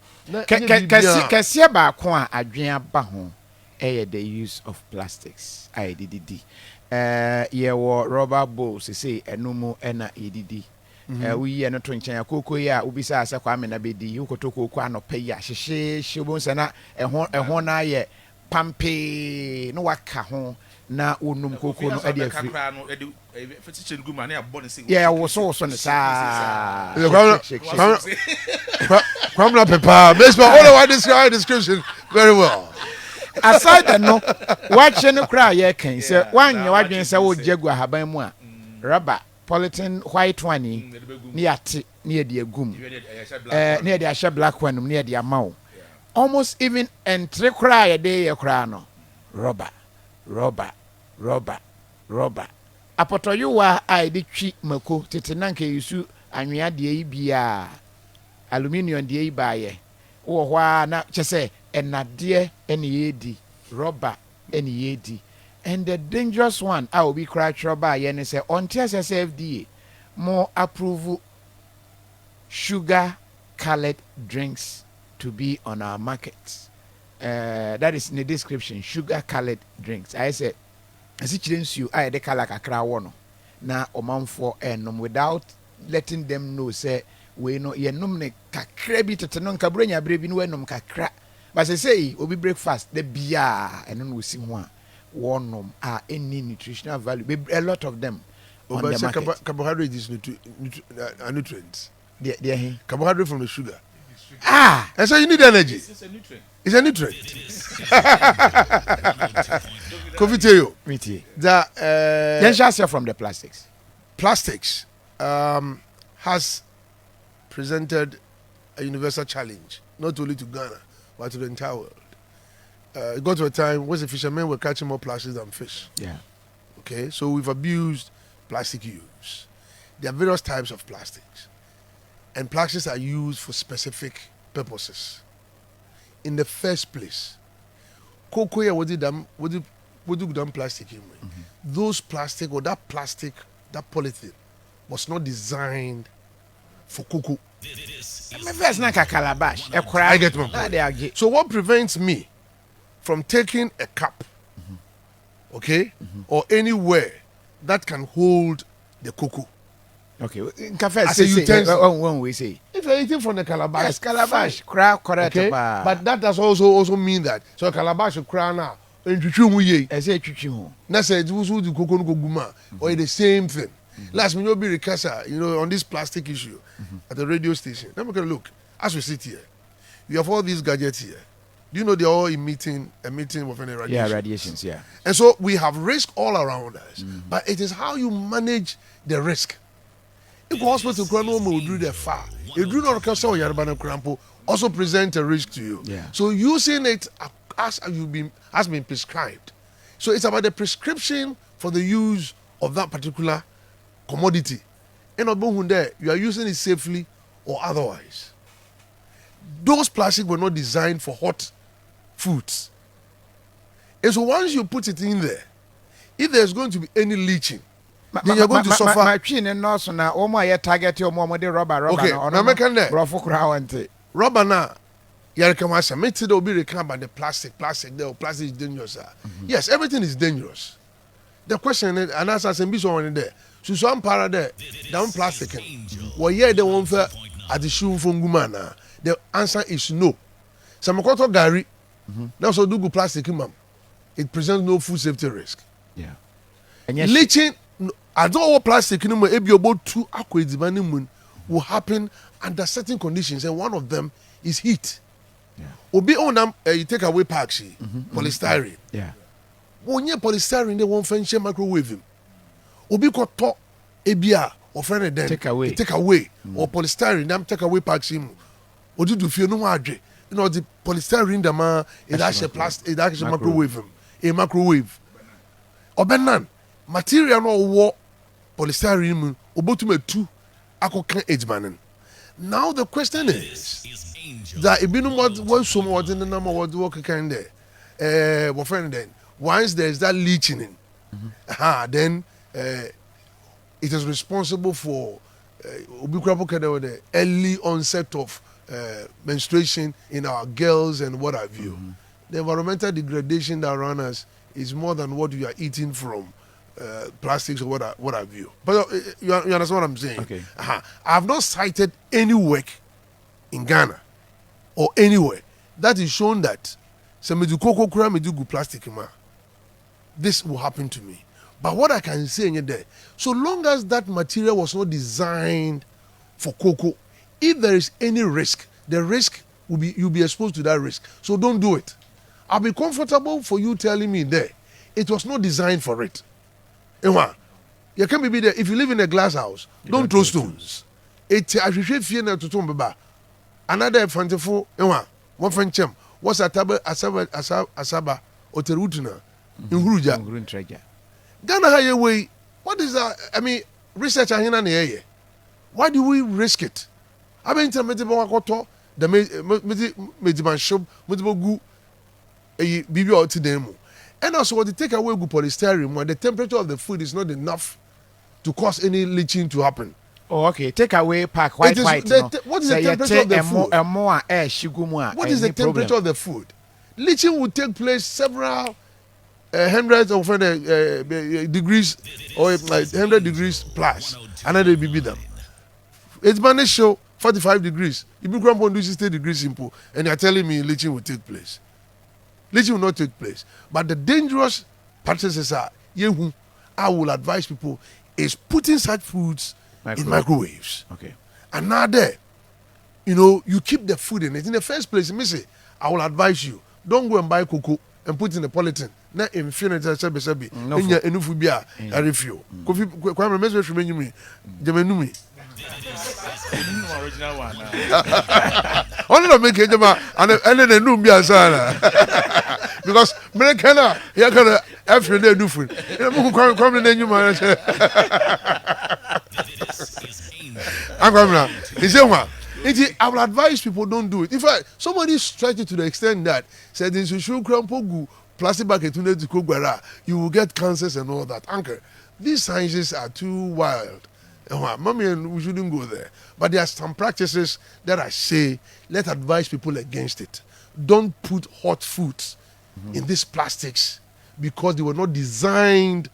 Kase ba ko a adwen aba ho the use of plastics. IDDD. Ye wo rubber bowls say enumu na edidi. We ye no to nchen akoko ya ubisa asa kwa me na bedi ukoto koko anope ya hyehye shebonsa na ehon na ye pampe no waka ho na onum koko no ade afri yeah wo so ne sa kwamna pepa baseball all over this description very well. Aside the no watching no cry ye kan say wan ye wadwen say wo jagu ahaban mu a rubber polythene white one ni ate ni e de agum ni e de ahye black one ni e de amawo almost even entre cry dey ye cry no rubber apotoyuwa a de twi mako tete nanka yusu anwea de yi bia aluminium de yi baaye wo hwa na chese enade ene yedi rubber ene yedi and the dangerous one I will be cry rubber ye ne say until FDA more approve sugar colored drinks to be on our markets. That is in the description, sugar colored drinks. I said as it children's you I de color kakra wono na omanfo enum without letting them know say we no ye num ne kakra bi tetenon kabranya brebi no enum kakra but say obi breakfast the bia eno no si ho a wonum any nutritional value a lot of them on the market. Carbohydrate is nutrients. Yeah. Carbohydrate from the sugar. And so you need energy. It's a nutrient. Confiteo. That from the plastics. Plastics has presented a universal challenge, not only to Ghana, but to the entire world. It got to a time where the fishermen were catching more plastics than fish. Yeah. Okay, so we've abused plastic use. There are various types of plastics. And plastics are used for specific purposes. In the first place, cocoa what did plastic in? Those plastic or that polythene was not designed for cocoa. I get my point. So what prevents me from taking a cup, okay, or anywhere that can hold the cocoa? Okay, when we say if you're eating from the calabash, yes, calabash, correct. Okay? But that does also mean that so calabash crown now and I say chuchu. That's it. Also the coconut guma or the same thing. Last minute be recasa, on this plastic issue at the radio station. Let me look. As we sit here, we have all these gadgets here. Do you know they're all emitting within the radiation? Yeah, radiations. Yeah. And so we have risk all around us, but it is how you manage the risk. If hospital will do the far, you do not also present a risk to you. Yeah. So using it as has been prescribed. So it's about the prescription for the use of that particular commodity. And you are using it safely or otherwise. Those plastics were not designed for hot foods. And so once you put it in there, if there's going to be any leaching, then you're going to suffer. Okay, now make it rubber now. Yarkamasa, make it be about the plastic there, plastic is dangerous. Yes, everything is dangerous. The question is, and as I said, there. So some para there, down plastic. Well, yeah, they won't fair at the shoe from Gumana. The answer is no. Samakoto Gary, that's what do good plastic, ma'am. It presents no food safety risk. Yeah. And leaching, I don't want plastic anymore. If you're about to aqua will happen under certain conditions, and one of them is heat. Yeah. Obi on them, you take away packs, polystyrene. Yeah. When you polystyrene, they won't finish microwave him. Obi got talk ebia or friend then take away or polystyrene them take away packs him. Or do you feel no adre? the polystyrene dama it actually plastic it actually microwave obenan material no wo polystyrene mu obotume tu akoka edmanen. Now the question is that ibinu what so what in the number what work kind there what friend then once there's that leaching in then it is responsible for the early onset of menstruation in our girls and what have you. The environmental degradation that around us is more than what we are eating from plastics or what have you. But you understand what I'm saying? Okay. I have not cited any work in Ghana or anywhere that is shown that plastic this will happen to me. But what I can say in there, so long as that material was not designed for cocoa, if there is any risk, the risk will be you'll be exposed to that risk. So don't do it. I'll be comfortable for you telling me there it was not designed for it. You can't be there. If you live in a glass house, don't throw stones. It I should fear to tomb another fantiful one friend chem. What's asaba oterutuna in Huruja. Ghana highway. What is that? I mean, research in the area. Why do we risk it? I mean, the mediman shop, medibo gu bibi out to them. And also, what they take away good polystyrene, when the temperature of the food is not enough to cause any leaching to happen. Oh, okay. Take away pack white. What is the temperature of the food? What is the temperature of the food? Leaching will take place several hundreds of degrees or like 100 degrees plus, and then they be them. It's managed show 45 degrees. If you come on 60 degrees simple, and you're telling me leaching will take place. Leaching will not take place. But the dangerous practices are, I will advise people, is putting such foods in microwaves. Okay. And now there, you keep the food in it. In the first place, I will advise you, don't go and buy cocoa and put in the polythene. Na infinite sebi. Enya enufu bia a refuel. Kofi kwame meso hweme nyumi. Jemenumi. Original one. Only no make jema and na num bia sana. Because me kana ya kana afre na enufu. Mo kwame na nyuma na. Akwamna. Isewa. I will advise people don't do it. If somebody stretch it to the extent that said in should crampogu plastic bucket you will get cancers and all that. Uncle, these sciences are too wild. Mommy, and we shouldn't go there. But there are some practices that I say, let's advise people against it. Don't put hot foods in these plastics because they were not designed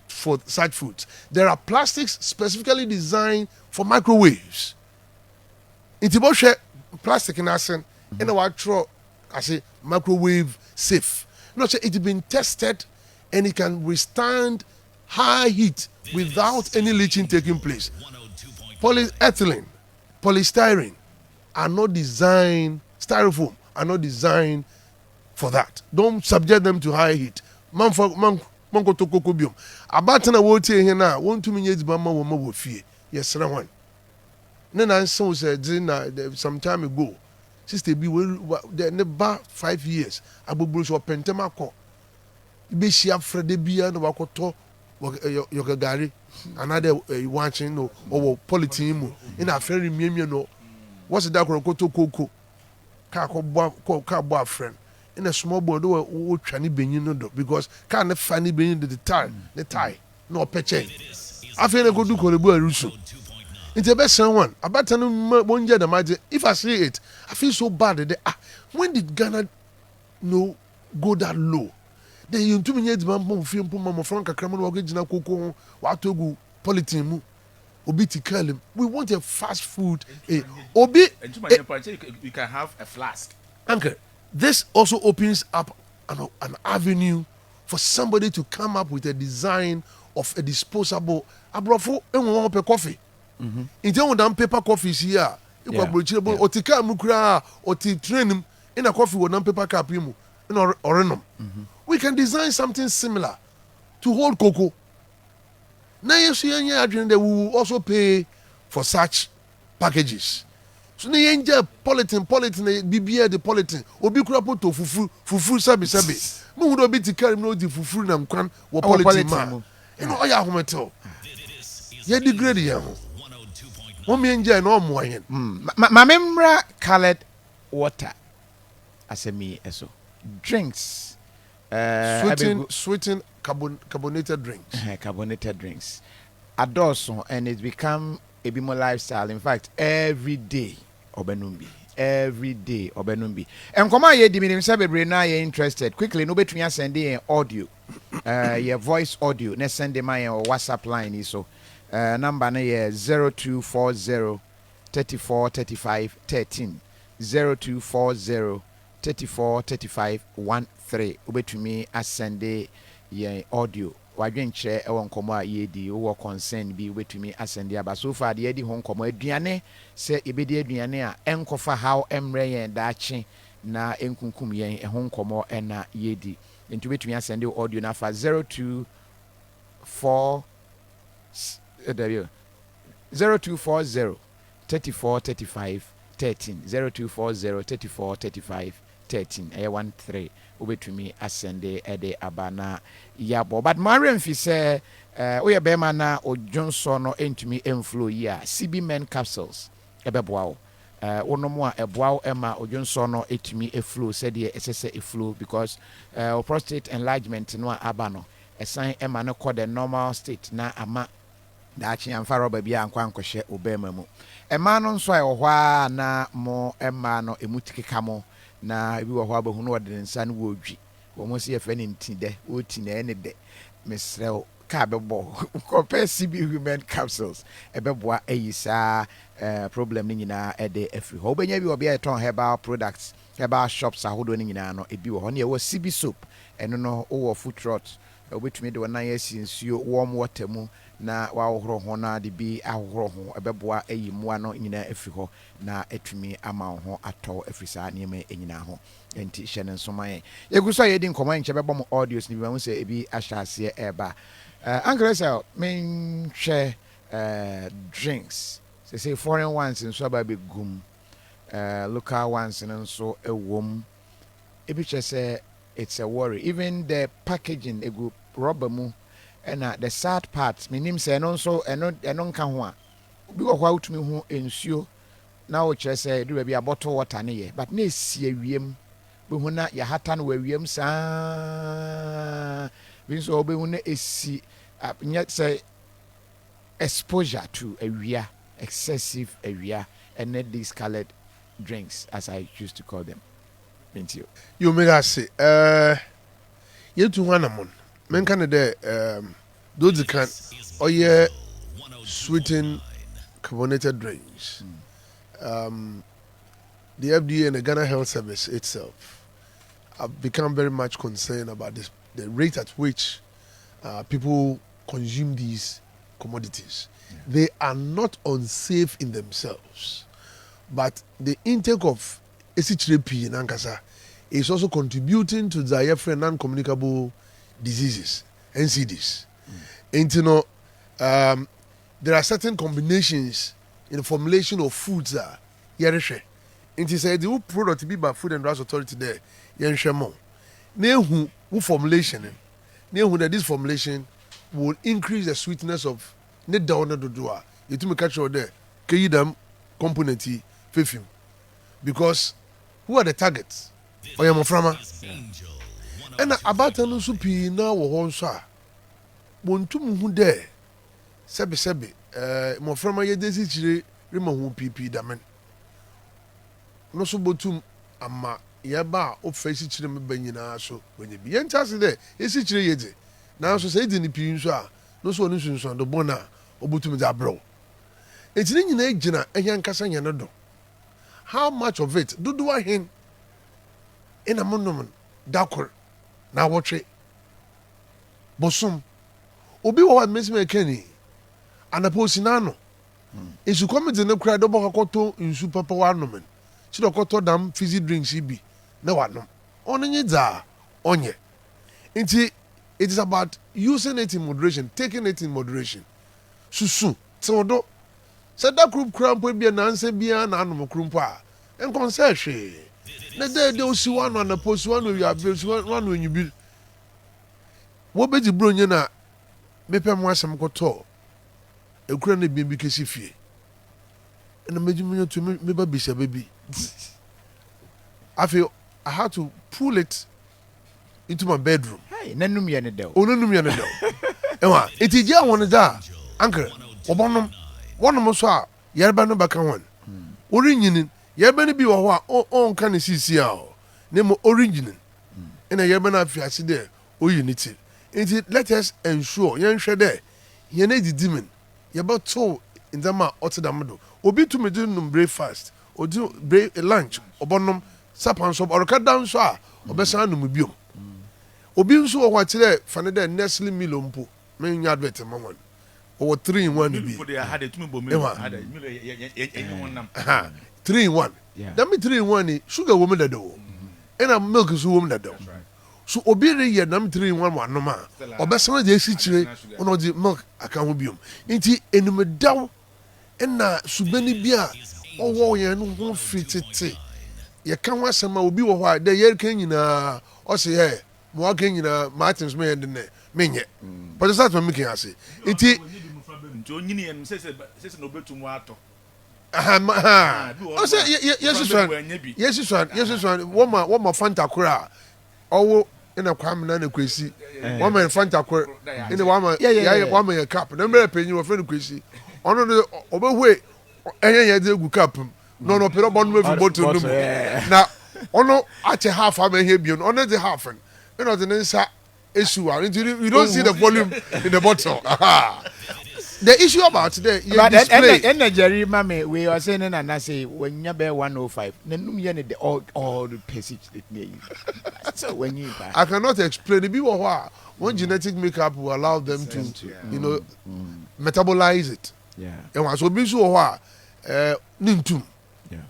for such foods. There are plastics specifically designed for microwaves. Intiboshe plastic in asen in a white throw I say microwave safe. It's been tested and it can withstand high heat without any leaching taking place. Polyethylene, polystyrene are not designed, styrofoam are not designed for that. Don't subject them to high heat. Manko to cocobium. Abatana wote here now, 1 2 minutes bama wo fie. Yes, one. Then I saw some time ago. Sister B never 5 years. Abu so pentemako. Be she afraid de bia no wakoto yokagari another watching no or polythene in a very no. What's the koto koko? Ka bo friend. In a small boy do trani benyin no because can't funny benyin the tie no peche. I feel go do kolebu arusu. It's the best one. About if I see it, I feel so bad. When did Ghana go that low? Then you 2 minutes film mama franca criminal original cocoa watogu polythene obiti kalim. We want a fast food. Obi you can have a flask. Uncle, this also opens up an avenue for somebody to come up with a design of a disposable abrofo and coffee. In terms of paper coffees here, you can broachable or tika mukra or train in a coffee with non-paper cup in orenum. We can design something similar to hold cocoa. Now you see, they will also pay for such packages. so ne yenja politin bibia de politin obi kura poto fufu sabi mo hu do bi ti carry no di fufu na nkwan wo politin ma you know oya hometo ye degrade ye ho mo me yenja no mo yen ma memra colored water asemi eso drinks sweetened carbonated drinks carbonated drinks adoso and it's become a bit more lifestyle. In fact, every day obenumbi. And come on, ye diminim sabe brena ye interested. Quickly, no between us send in audio, your voice audio. Let's send them my WhatsApp line. So, number na ye 0240 34 35 13 0240 34 35 13. Obetumi asende ye audio. Wadwenkyerɛ ɛwɔ nkɔmɔ a yɛdi wɔ concern bi wetumi asɛnde aba so far de yɛdi ho nkɔmɔ aduane sɛ ebedi aduane a ɛnkɔfa how ɛmrɛ yɛn daakye na ɛnkunkum yɛn ɛho nkɔmɔ ɛna yɛdi nti wetumi asɛnde audio na fa 0240 34 35 13 0240 34 35 13 ɛyɛ 13 obetumi asende ede abana yabo but Mariam fi say oye bema na odwonso no entumi enflow yi a CB men capsules ebeboa wo wonomo a eboa wo ema odwonso no etumi eflow said ye esese eflow because prostate enlargement no aba no esan ema no call the normal state na ama daachi amfa roba bia ankwa nkohye obema mu ema no nso a ehwa na mo ema no emutikeka mo na ebi wo ho abahu no wode nsa no wodwi wo mo se efe ne ntide o ti na ene de mesrew ka bebo compare CB women capsules ebeboa ayisa problem ni nyina ede afri ho obenya bi obi eton herbal products herbal shops ahodo ni nyina no ebi wo ho na ye wo CB soap eno no wo foot rot obetumi de wonan yasi nsuo warm water mu na wawohoro ho na de bi ahohoro ho ebeboa ayi moa no nyina afri ho na etumi ama ho atɔ afrisa niema enyina ho enti hye ne nsoma ye yeguso ye di nkɔmɔ nche bɛbɔ mo audios ni bi ma se ebi ahyase eba ankresa men hwɛ drinks say foreign ones nso aba be gum local ones nso ewom ebi hwɛ sɛ it's a worry even the packaging egu rubber mu and the sad part menim say no so eno nka ho a obi wɔ hɔ utumi ho ensuo na wo kyerɛ sɛ do bia bottle water ne ye but na esi awiem be hu na ya hata no awiem saa bi so obi hu na esi nyɛ sɛ exposure to awia excessive awia and not these colored drinks as I used to call them. Thank you. You may say you to one amon men can de those can or yeah sweetened carbonated drinks. The FDA and the Ghana Health Service itself have become very much concerned about this, the rate at which people consume these commodities. Yeah. They are not unsafe in themselves, but the intake of ACHRP in Ankasa is also contributing to diaphragm non-communicable diseases, NCDs. And you know, there are certain combinations in the formulation of foods that yereshe. And he said the product to be by Food and Drugs Authority there, yereshe mo. Nehu formulation, nehu that this formulation will increase the sweetness of ne down the doa. You to me catch your there, keyidam component perfume, because who are the targets? Oyamoframa. And about an usupi na wo honsa. Bontum hu there. Sebi moframa ye desi chire rima hu pipi damen. No so botum ama yeba o face chire me banyina so wenye bi. Yen chase there, esi chire yede. Na so say di ni pi nso a, no so onu nso do bona obotum da bro. Etini nyina egina ehyan kasa nya no do. How much of it do I hin in a monument dakor na wotre bosum obi wo mesme kani anaposinano esu komedi ne kura do bokoto nsu papa wanom chi dokoto dam fizzy drinks bi na wanom onye za onye nti it is about using it in moderation, taking it in moderation susu todo Said that group crump be an answer be an animal crumpa. And concession. They don't see one on the post one with your bills, one when you build. What be the brunyana? Maybe I'm some coto. A granny be because if ye. And the major to me, maybe be a baby. I feel I had to pull it into my bedroom. Hey, nanum yene do. Oh, no, no, no, no. Emma, it is ya one da. Uncle, Obonum, one of us are Yerba back one. Origin, Yerbani be or own can see how. Name origin. And a Yerbana fiasi there, oh, unity. Let us ensure young shade. You need the demon. You're about two in the ma Otterdamado. Obi to me do breakfast or do break a lunch or bonum, supper and soap or cut down so or best mubium. Obi so what today, Fanada Nestle Milompo, main yard better, Mamma. Or 3 in 1 to be. They had it 3 in 1. That me 3 in 1 sugar woman that do. And a milk is woman that do. So obey ye nam 3 in 1 no ma. Or best one they situate on the milk account bium. Inti enum down and na subeni bia or war ye no one fit it. Ye can was some will be why the year can na or say hey, walking in a Martin's me and the men yet. But it's not what making us say. It says no better to water. Oh, say yes, one more Fanta Cura. Oh, in a crime and crazy. One man Fanta Cura in the one man a cup. Number penny your friend crazy. On the overway, any idea good cup. No, pero bon with bottle. Now, no, at a half, I may hear beyond under the half. You know, the answer issue. You don't see the volume in the bottle. The issue about today, and Jerry, mammy, we are saying, and I say, when you bear 105, then you need all the passage that may. So when you, I cannot explain the people one genetic makeup will allow them to, you know, metabolize it. Yeah. And so be sure, Nintum.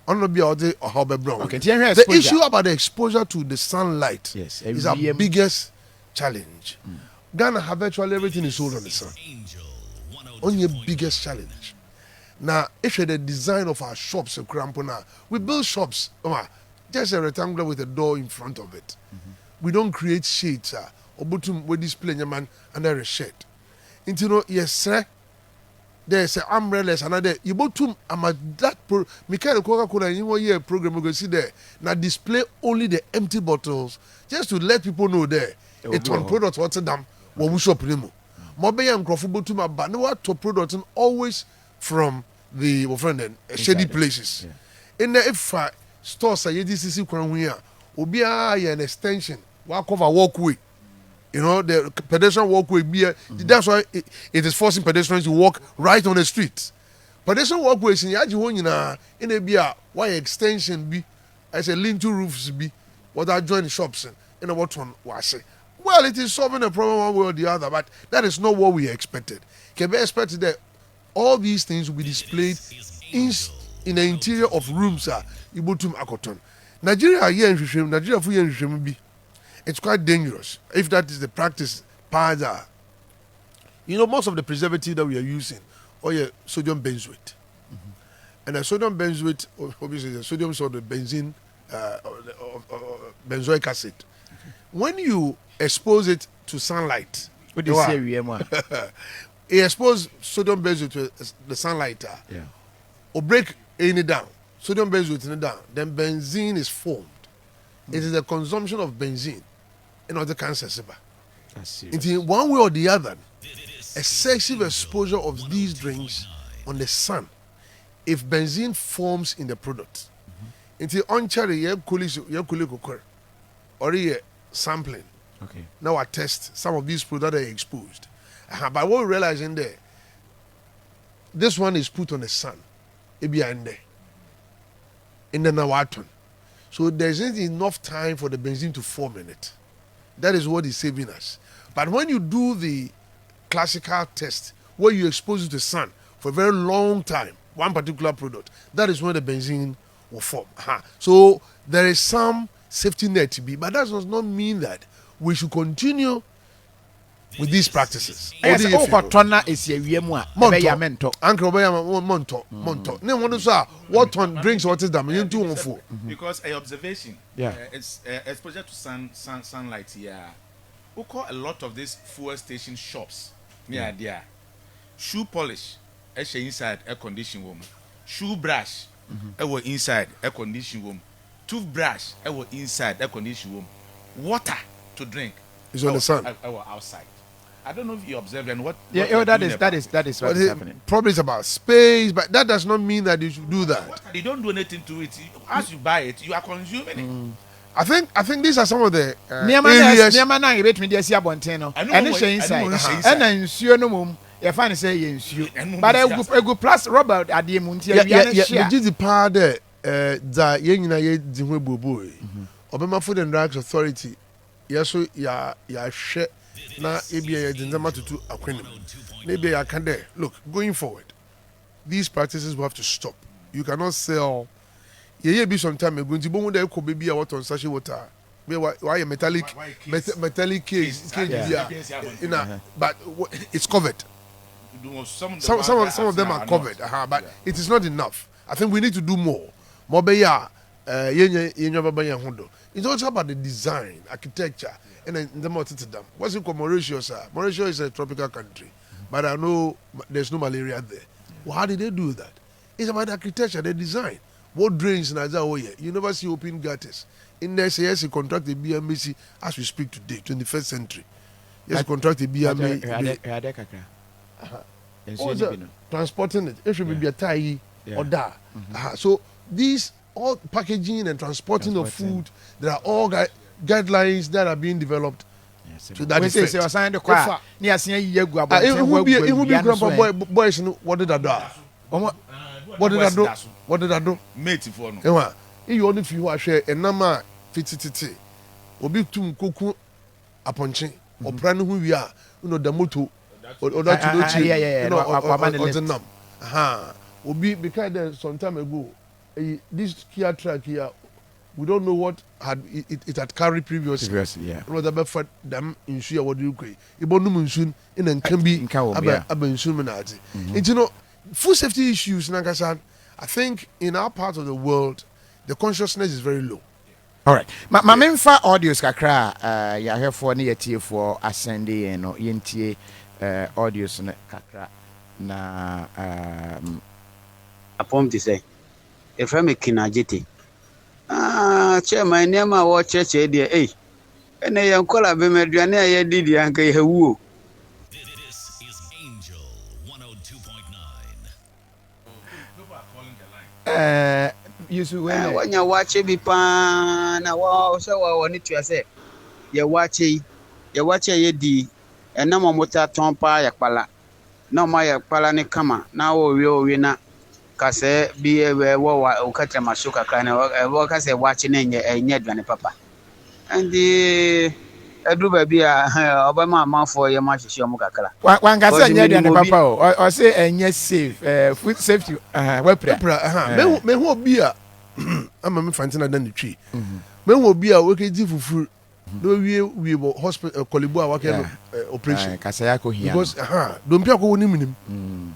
On be out there or how brown. Okay, the issue about the exposure to the sunlight is our biggest challenge. Ghana have virtually everything is sold on the sun. Only the biggest challenge. Now, if you're the design of our shops in Krampona, we build shops, just a rectangle with a door in front of it. We don't create shades, or we display your man under a shade. You know, yes, sir. There's umbrellas and other. You bought to that Michael Coca-Cola in 1 year program. We go see there. Now display only the empty bottles, just to let people know there. It's on product Rotterdam. What we shop anymore. Mobe and Crawford to my but no to product always from the shady places. In the if stores are DCC kwan here, obi an extension, walk over walkway. You know, the pedestrian walkway be that's why it is forcing pedestrians to walk right on the street. Pedestrian walkways in yaji won in a bia why extension be as a lean-to roofs be what I join shops in a what one was. Well, it is solving a problem one way or the other, but that is not what we expected. Can be expected that all these things will be displayed in the interior of rooms. Ibutum Akoton. Nigeria here in Nigeria for be. It's quite dangerous if that is the practice. You know, most of the preservative that we are using, sodium benzoate, and the sodium benzoate, obviously the sodium salt of benzene, benzoic acid. When you expose it to sunlight, what do you say? You expose sodium benzoate to the sunlight, or break any down. Sodium benzoate in it down, then benzene is formed. It is the consumption of benzene in other cancers. In one way or the other, excessive exposure of these drinks on the sun, if benzene forms in the product, into on-cherry, or sampling. Okay. Now I test some of these products that are exposed. But what we realize in there, this one is put on the sun. It be in there. In the Nawaton. So there isn't enough time for the benzene to form in it. That is what is saving us. But when you do the classical test, where you expose it to the sun for a very long time, one particular product, that is when the benzene will form. So there is some safety net to be, but that does not mean that we should continue with these practices. Yes, Okotona is a Yemua, Monto, Uncle Monto. No one saw what on drinks, what is them into one food. Because a observation, yeah, it's exposure to sunlight here. We call a lot of these fuel station shops near there. Shoe polish, inside air conditioning room. Shoe brush, inside air conditioning room. Toothbrush, inside air conditioning room. Water to drink is on the sun. Outside. I don't know if you observed and what. Yeah, that is what is happening. Probably it's about space, but that does not mean that you should do that. They don't do anything to it. As you buy it, you are consuming it. I think these are some of the areas. You find say you, but a good plus Robert at the Muntia. The part that Yenina Dimwe Boboy, Obama Food and Drugs Authority, yes, ya share na ABA Dindama to acronym. Maybe I can there. Look, going forward, these practices will have to stop. You cannot sell. Yeah, be some time ago. Ntibo there could be a water on sachet water. Why a metallic case? But it's covered. Some of them are covered, but it is not enough. I think we need to do more. It's also about the design, architecture, and then the more to them. What's it called Mauritius? Mauritius is a tropical country, but I know there's no malaria there. Well, how did they do that? It's about the architecture, the design. What drains in Azaoye? You never see open gutters. In there, yes, you contract the BMC as we speak today, 21st century. Yes, contract the BMC. Transporting it. It should be a tie or that. So these all packaging and transporting of food, there are all guidelines that are being developed. To that effect. It will be grandpa boys. What did I do? What did I do? Mate for no. You only feel I share a number fitty. Obi tum kuku aponche. Or brand who we are. You know the motto. Or that you know, Obi because some time ago, this Kia truck here, we don't know what had it had carried previously. Yeah. Rather for them insure what you create. Ibonu soon in and can be insuminati. And you know, food safety issues, Nagasan, I think in our part of the world, the consciousness is very low. All right. My main audios kakra ya here for near tier for ascending and yenti audios kakra na upon to say FM Kinajiti. Chairman Nema or church idea, eh? And I am called a Bemedriana, I did the uncle who. This is Angel 102.9. When you watch it be pan, wow, so I wanted to say, you watch a D, and no more motor tompa yakpala. No my yakpala kama, now we winner. Kase be a war or catch a masuka kind of work as a watching a Nedvan papa. And the Aduba be a Obama mouth for your match Shomukakala. One can say Nedvan papa or say and yes, safe food safety. May won't be a I'm a fancy than the tree. May won't be a working for no, we were hospital Colibua working operation. Casayako here. Because, don't be a go him.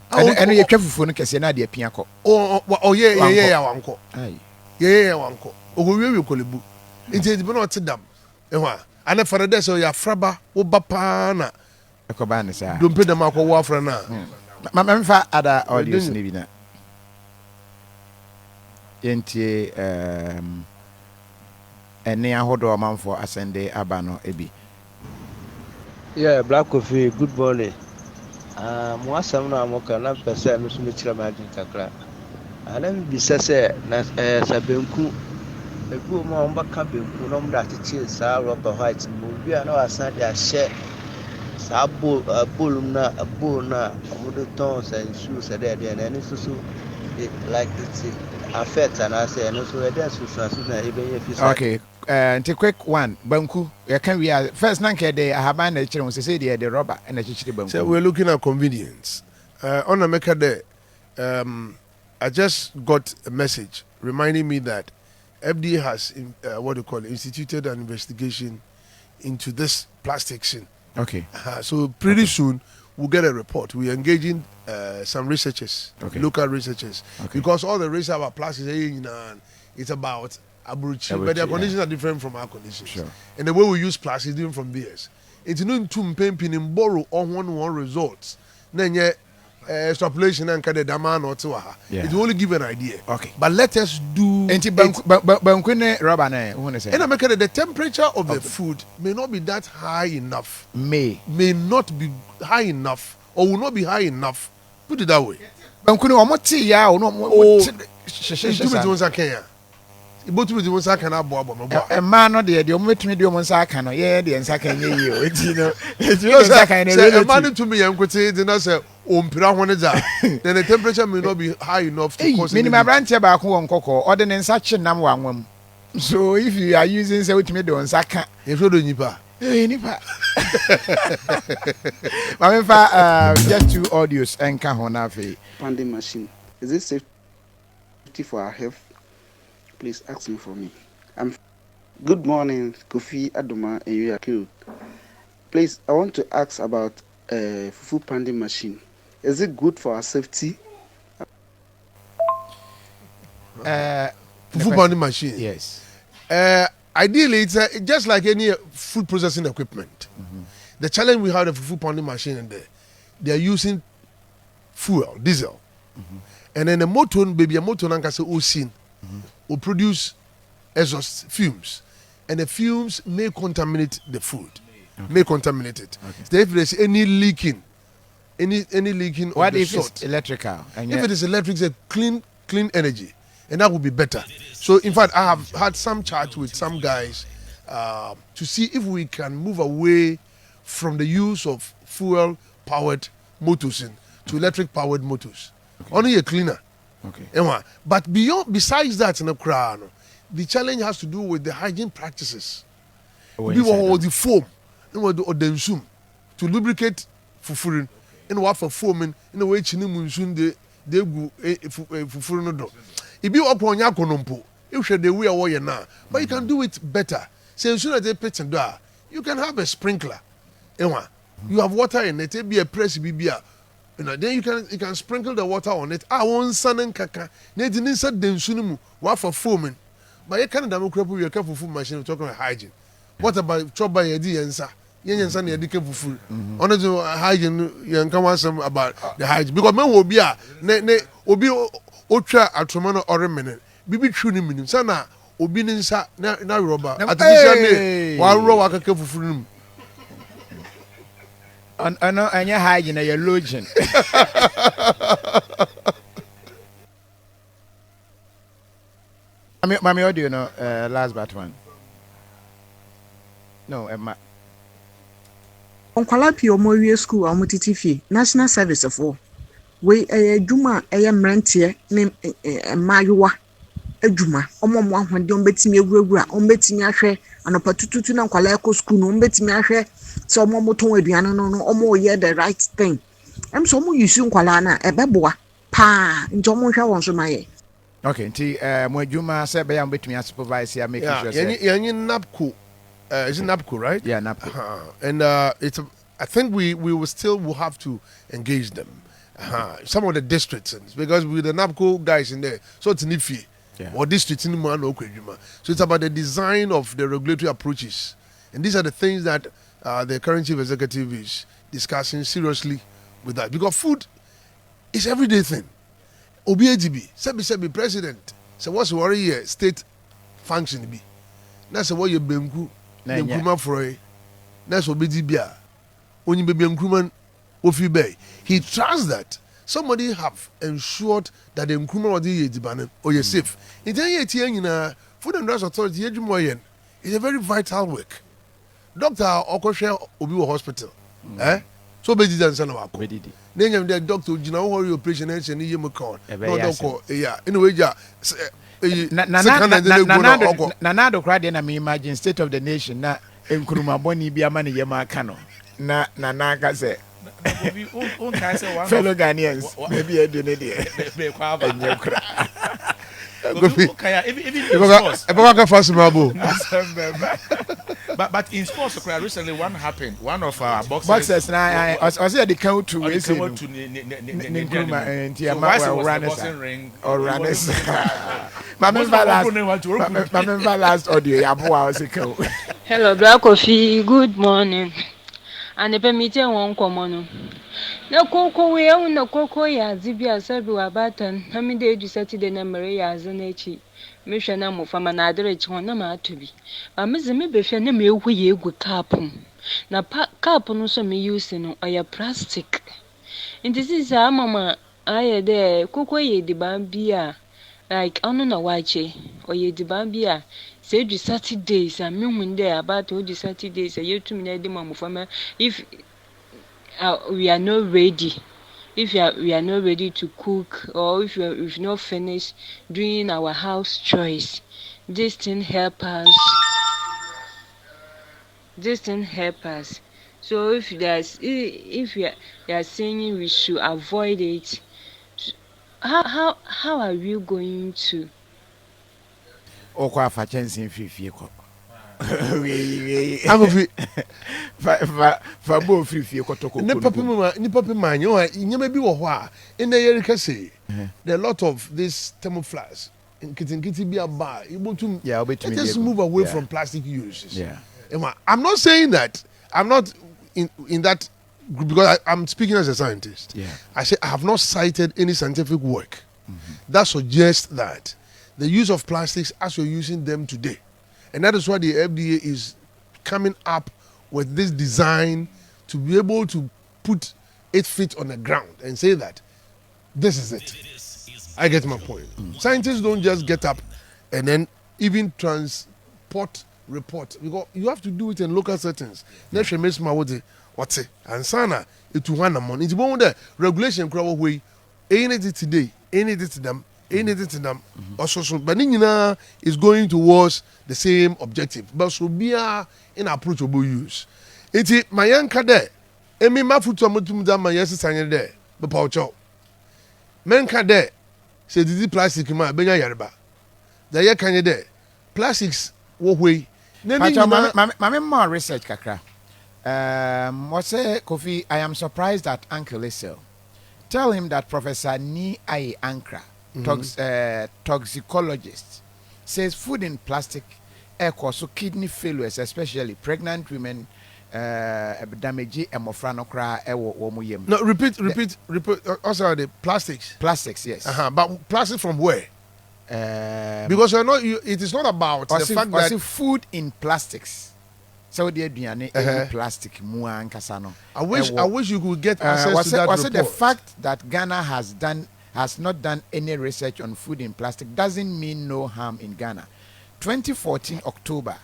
And you're careful for Cassina, dear Pianco. Oh, yeah, uncle. Yeah, uncle. Oh, we will Colibu. It is not to them. And for the day, so you're Fraba, Obapana. A coban is don't pay them up for Wafra now. My man for other audience living at NTA. And near Hodo man for Ascende Abano Ebi. Yeah, Black Coffee, good morning. Mwasam moka na pesa no sumitra magin kakra. Anam bisa se na sabenku egu mo mbaka benku no mda tichi sa rubber white mo bia na wasan dia share sa bolum na omodo ton sa nsu se de na ni susu like it affect and I say no so we dey susu na even if you okay. And a quick one, Banku. Can we first Nanka day? I have been a children say the rubber and a chichi. So we're looking at convenience. On America Day, I just got a message reminding me that FDA has instituted an investigation into this plastic sin Okay. So pretty soon we'll get a report. We're engaging some researchers, local researchers, because all the research about plastics, it's about Abuchi, but their conditions are different from our conditions. Sure. And the way we use plastic is different from theirs. It's not to mpempin in borrow on one results. Then extrapolation and kind of demand or two. It will only give an idea. Okay. But let us do. And the temperature of the food may not be that high enough. May not be high enough or will not be high enough. Put it that way. Both with the ones I can have a man or the ometimi Monsacano, the Ensacano, man to me, I'm going to say, then I say, then the temperature may not be high enough to cause minimum branch about one cocoa, or the such a number one. So if you are using say with me on Saka, if you don't nipa. Just two audios and Kahonafe. Panding machine. Is it safety for our health? Please ask me for me. Good morning, Kofi Adoma and Yuyaku. Please, I want to ask about fufu panding machine. Is it good for our safety? Fufu panding machine. Yes. Ideally, it's just like any food processing equipment. The challenge we have with fufu panding machine in there, they are using fuel, diesel, and then the motor, baby, a motor, and osin. Will produce exhaust fumes, and the fumes may contaminate the food, may contaminate it. So if there's any leaking, any leaking, what of the if salt, it's electrical? And if it is electric, it's a clean energy, and that would be better. So in fact, I have had some chat with some guys to see if we can move away from the use of fuel-powered motors to electric-powered motors. Only a cleaner. Okay. But besides that, in the crown, the challenge has to do with the hygiene practices. The foam, or the ensum to lubricate fufurin, and what for foaming in the way chinimunsun they go fufurin. If you upon yakonompo, you should the way away now, but you can do it better. So as soon as they pitch and da, you can have a sprinkler. You have water in it, it be a press BBA. Then you can sprinkle the water on it. I want sun and kaka. They didn't say den sunimu. What for foaming? But you can't democrat your careful food machine talking about hygiene. What about chop by a DNSA? Yen san the careful food. Honestly, hygiene you can want some about the hygiene. Because men will be ne obi otra atromano or minute. Bibi truni minute. Sana obi ninsa na rubber. Artificial ne one row waka careful food. And your hygiene, your logic. Mommy, what do you know? Last but one. No, Emma. On Kwalapi or Moria School or Mutitifi, National Service of War. We a Juma, a Mrantia, name Mayua, a Juma, Omon when don't bet me a regret, on betting your share, and a patutu Kwalako school, on betting your share. So more no more yeah the right thing. I'm so more using Kwalana, a beboa, pa, in Jomo wants my. Okay, Mojuma said, I am between us supervise here, making sure. Napco, is it Napco, right? Yeah, Napco. And it's, I think we will have to engage them. Some of the districts, because with the Napco guys in there, so it's Nifi, or districts in Mano. So it's about the design of the regulatory approaches. And these are the things that the current chief executive is discussing seriously with that. Because food is everyday thing. OBAGB, Sebi president, so what's worry here? State function be. That's what you benku, Nkrumah Froy. That's what BDBA. When you be Nkrumah Ofi Bay. He trusts that somebody have ensured that the Nkrumah or the Yedibanem or you're safe. In 10 Food and Drugs Authority, is a very vital work. Doctor Okoshe Obi Hospital. So be did san wa ko. Then the doctor Jina worry operation and say you call. No doctor anyway Nanado crowd na me imagine state of the nation na Nkrumah boni bi ama ne yema ka no. Na ka say fellow Ghanaians maybe I do ne dey. Be kwa ba. If I can fast my But in sports, recently one happened. One of our boxers now, I say they count to race. So why was the boxing ring or runners? My member last audio. Hello, Black Coffee. Good morning. And the permitting won't come on. No cocoa, we own no cocoa, ya zibia sabu abatan. How many days you said the number as an echi? Mission number from an average one number to be. But Miss Maybe Fenny me we good carpum. Na carpon so me using or your plastic. And this is our mamma. I there cocoa ye the bambia. Like on a watche or ye the bambia. Say the Saturdays, I'm young there about all the Saturdays. A year to me, the mamma for me. If we are not ready, we are not ready to cook, or if we've not finished doing our house chores, this thing help us. So if we are saying we should avoid it, how are we going to? Okwa fa chensin fifie ko. Agofi fa bo fifie ko to ko. Ni papi man yo nyema bi wo ho a in the year say there are a lot of this thermoflask in kitty bi aba ibotum just move away from plastic uses. I'm not saying that I'm not in that group because I'm speaking as a scientist. I say I have not cited any scientific work that suggests that the use of plastics as you're using them today. And that is why the FDA is coming up with this design to be able to put 8 feet on the ground and say that this is it. I get my point. Scientists don't just get up and then even report because you have to do it in local settings. Let's make what's it? And sana it will want a money. It's one the regulation crowd way. Ain't it today? Ain't it to them? Also, but Nina is going towards the same objective. But so be in approachable use. It's my young cadet. Emi mafutu amutum da my yes sanye there. But paucho. Men cadet say this plastic ma benya yareba. The year kanye there. Plastics wo way. Mame more research kakra. What's Kofi? I am surprised at Uncle Isel. Tell him that Professor Ni Ai Ankra, toxicologist, says food in plastic causes kidney failures, especially pregnant women. Damage emofranokra ewo. No, repeat. Also, the plastics. Plastics, yes. But plastic from where? Because you're not. It is not about the fact that food in plastics. So the plastic mua nkasano. I wish you could get access to that report. The fact that Ghana has not done any research on food in plastic doesn't mean no harm in Ghana. 2014 October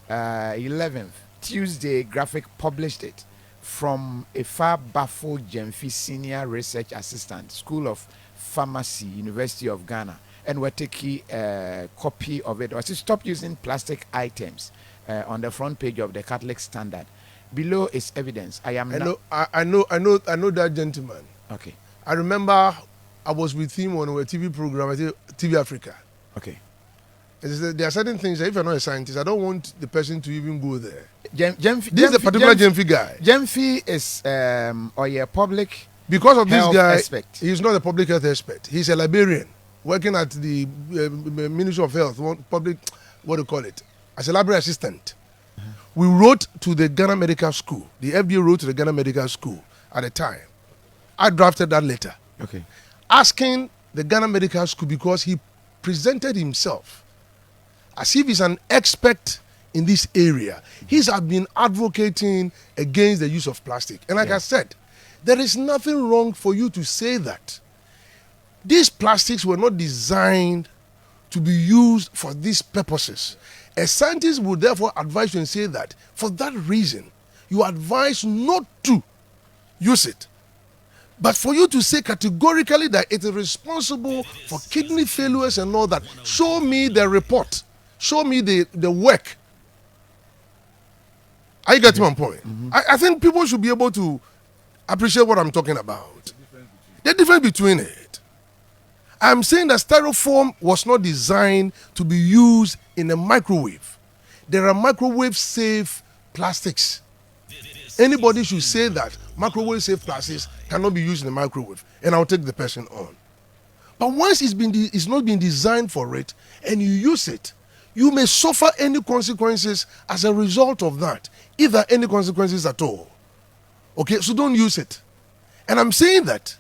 11th, Tuesday, Graphic published it from a far Bafo Jemfi Senior Research Assistant, School of Pharmacy, University of Ghana, and we're taking a copy of it. I said, stop using plastic items on the front page of the Catholic Standard. Below is evidence. I know that gentleman. Okay. I remember I was with him on a TV program, TV Africa. Okay. There are certain things that if you're not a scientist, I don't want the person to even go there. This is a particular Jemfi guy. Jemfi is a public because of this guy. Expert. He's not a public health expert. He's a librarian working at the Ministry of Health, public, what do you call it? As a library assistant. We wrote to the Ghana Medical School. The FDA wrote to the Ghana Medical School at the time. I drafted that letter. Okay. Asking the Ghana Medical School because he presented himself as if he's an expert in this area. He's been advocating against the use of plastic. And like I said, there is nothing wrong for you to say that. These plastics were not designed to be used for these purposes. A scientist would therefore advise you and say that for that reason, you advise not to use it. But for you to say categorically that it is responsible for kidney failures and all that, show me the report. Show me the work. I get my point. I think people should be able to appreciate what I'm talking about. The difference between it. I'm saying that styrofoam was not designed to be used in a microwave. There are microwave safe plastics. Anybody should say that microwave safe plastics cannot be used in the microwave, and I'll take the person on. But once it's not been designed for it, and you use it, you may suffer any consequences as a result of that, if there are any consequences at all. Okay, so don't use it. And I'm saying that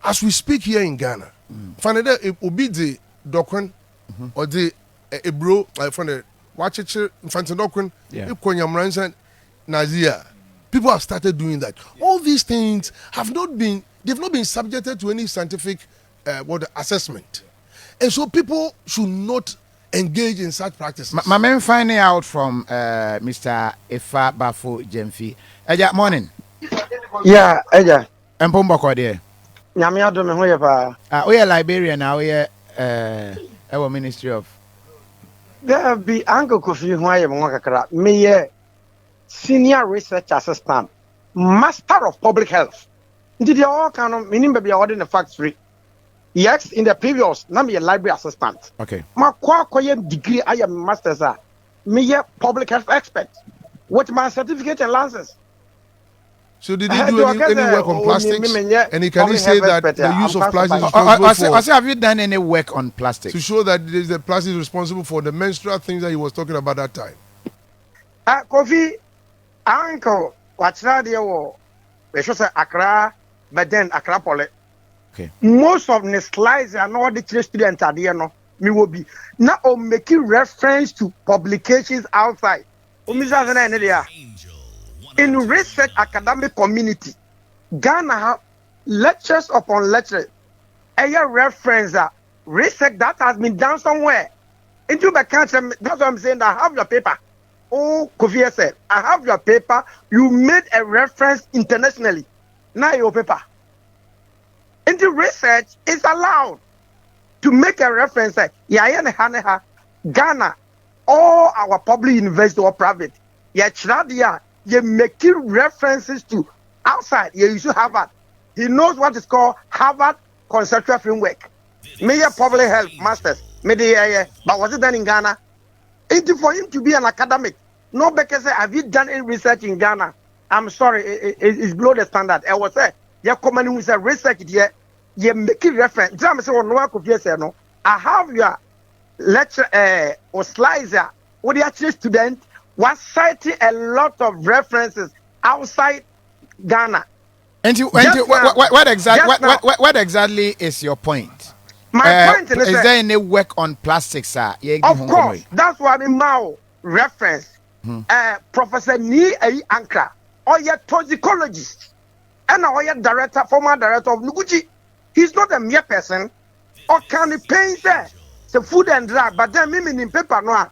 as we speak here in Ghana, Fanada it will be the doctrine or the ebro like from the watcher infant doctrine, Nazia. People have started doing that. All these things they've not been subjected to any scientific assessment. And so people should not engage in such practices. My man finding out from Mr. Efa Bafo Jemfi. Eja, morning. Yeah, Eja. Mpombo kwa die. Nyame adome ho ye pa. We are Liberian now, we are our Ministry of. There be Uncle Kofi ho ye mo kakra. Me senior research assistant, master of public health. Did you all kind of meaning baby in the factory? Yes, in the previous, now me a library assistant. Okay. My degree, I am master, sir. Me a public health expert. With my certificate and license. So did he do any work on plastics? And can he say that the use of plastics is responsible for? Have you done any work on plastics? To show that the plastic is responsible for the menstrual things that he was talking about that time. Kofi, uncle, what's that there? They should say Accra, but then Accra Pole. Okay. Most of the slides are not the students are there, no. Me will be now making reference to publications outside. In research academic community, Ghana have lectures upon lectures. A reference research that has been done somewhere. Into the country, that's what I'm saying. I have your paper. Oh, Kofi said, I have your paper. You made a reference internationally. Now your paper. Into research is allowed to make a reference. Ghana, all our public university or private, you're making references to outside. You should Harvard. He knows what is called Harvard conceptual framework. Major public health masters. But was it done in Ghana? It's for him to be an academic. No, because have you done any research in Ghana? I'm sorry, it's below the standard. I was say, you're coming with a research here. You're making reference. I have your lecture or slides here. What the actual student was citing a lot of references outside Ghana. And what exactly is your point? My point is there any work on plastics? Of course, that's what I mean. Mao reference. Professor Ni Ankara, or your toxicologist, and our director, former director of Nuguchi. He's not a mere person. Or can he paint there? The food and drug, but then me in paper no.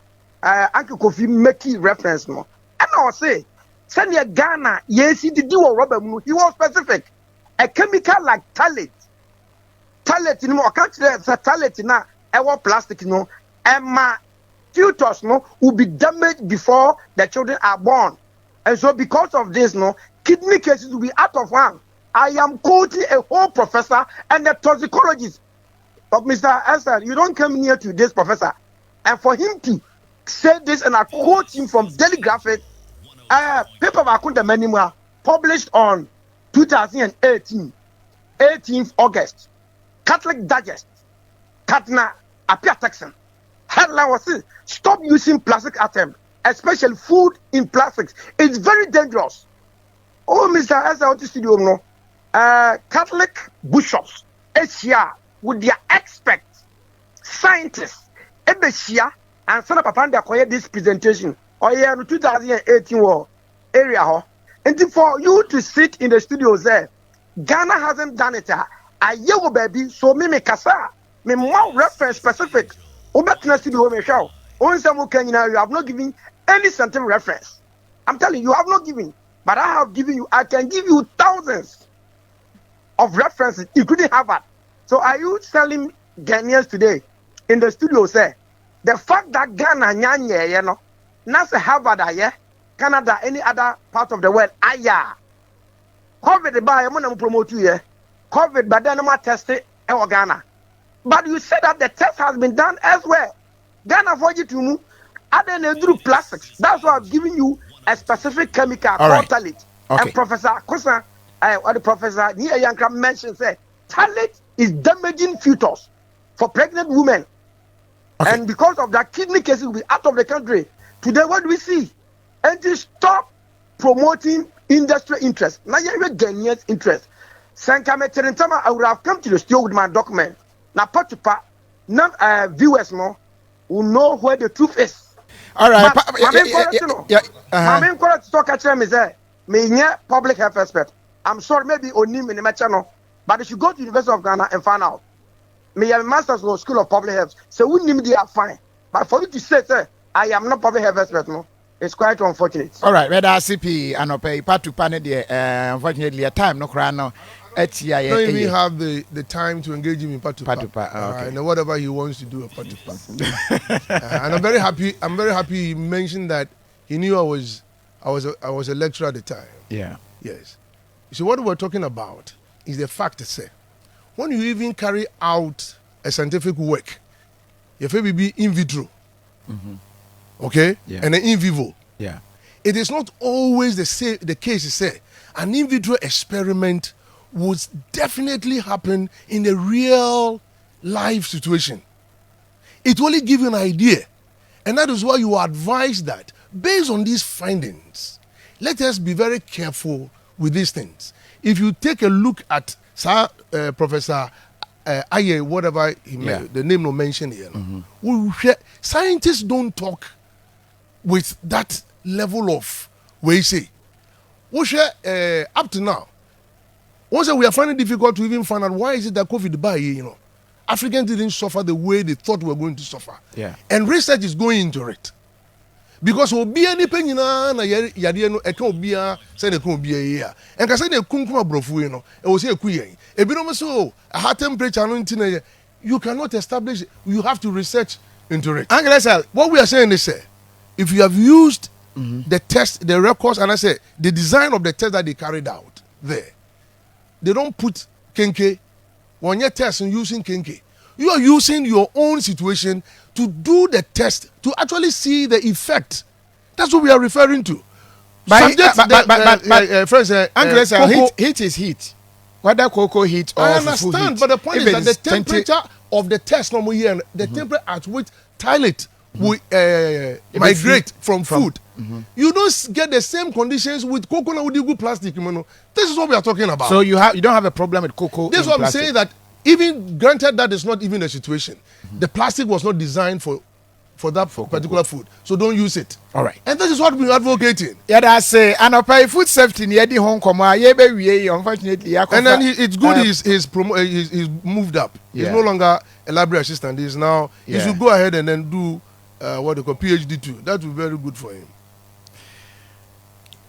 Uncle Kofi making reference no. And I will say, send your Ghana, yes, he did do a rubber. He was specific. A chemical like talent. Talent, you know, I can't say it's a talent now. Our plastic, you know, and my fetus, no, will be damaged before the children are born. And so, because of this, no, kidney cases will be out of hand. I am quoting a whole professor and a toxicologist. But Mr. Esther, you don't come near to this professor. And for him to say this, and I quote him from Daily Graphic, paper Bakunda published on 2018, 18th August. Catholic Digest, Katna Apia Texan. Headline was saying, stop using plastic items, especially food in plastics. It's very dangerous. Oh, Mr. Esther, studio no. Catholic bishops, Asia, with their experts, scientists, Ebesia, and Sana Papanda acquired this presentation. Or yeah, 2018 war area. And for you to sit in the studio there, Ghana hasn't done it. I yell baby, so me kasa, me more reference specific. Obetina studio me show. On some you have not given any scientific reference. I'm telling you, you have not given, but I have given you. I can give you thousands of references, including Harvard. So are you telling Ghanaians today in the studio say the fact that Ghana nyanye, you know, not Harvard, Canada, any other part of the world, COVID by I'm gonna promote you here. COVID, but then I'm not testing in Ghana. But you said that the test has been done elsewhere. Ghana for you to move. I didn't do plastics. That's why I'm giving you a specific chemical All called right. talate. Okay. And Professor Kosa, or the Professor Nia Yankra mentioned, say, talate is damaging fetus for pregnant women. Okay. And because of that, kidney cases will be out of the country. Today, what do we see? And to stop promoting industrial interest. Now, you have Ghanaian interest. I would have come to the studio with my document. Now, viewers will know where the truth is. All right. My main correct talk at me say, me public health expert. I'm sorry, maybe only in the channel, but if you go to the University of Ghana and find out, me have a master's in School of Public Health, so we need they are fine. But for you to say, I am not public health expert, no, it's quite unfortunate. All right. Whether CP and pay part to pan unfortunately a time no cry now. Don't even have the time to engage him in Patupa. Okay. And whatever he wants to do at Patupa. And I'm very happy he mentioned that he knew I was a lecturer at the time. Yeah. Yes. So what we're talking about is the fact to say, when you even carry out a scientific work, you have to be in vitro, okay, Yeah. and then in vivo. Yeah. It is not always the case to say an in vitro experiment would definitely happen in a real life situation. It will only give you an idea, and that is why you are advised that based on these findings, let us be very careful with these things. If you take a look at Professor Aye, whatever the name no mentioned here, scientists don't talk with that level of way say. Up to now, also we are finding it difficult to even find out why is it that COVID Africans didn't suffer the way they thought we were going to suffer. Yeah. And research is going into it. Because obi any penny na yade no e kan obi a say na kan obi a and ka say na kunkum abrofu e wo say ekuyen e bi no so a high temperature no ntina you cannot establish, you have to research into it. And what we are saying is if you have used the test, the records, and I say the design of the test that they carried out there, they don't put kenke when you're testing using kenke. You are using your own situation to do the test to actually see the effect. That's what we are referring to. But heat is heat. Whether cocoa heat or I understand, but the point is that the temperature of the test normal here, the temperature at which tilate will migrate from food. You don't get the same conditions with coconut with good plastic. This is what we are talking about. So you don't have a problem with cocoa. This is what I'm saying, that even granted that is not even a situation, the plastic was not designed for that particular food, so don't use it. All right. And this is what we're advocating. Yeah, that's say and apply food safety near the home unfortunately. And then it's good he's moved up. Yeah. He's no longer a library assistant. He should go ahead and then do what they call PhD too. That will be very good for him.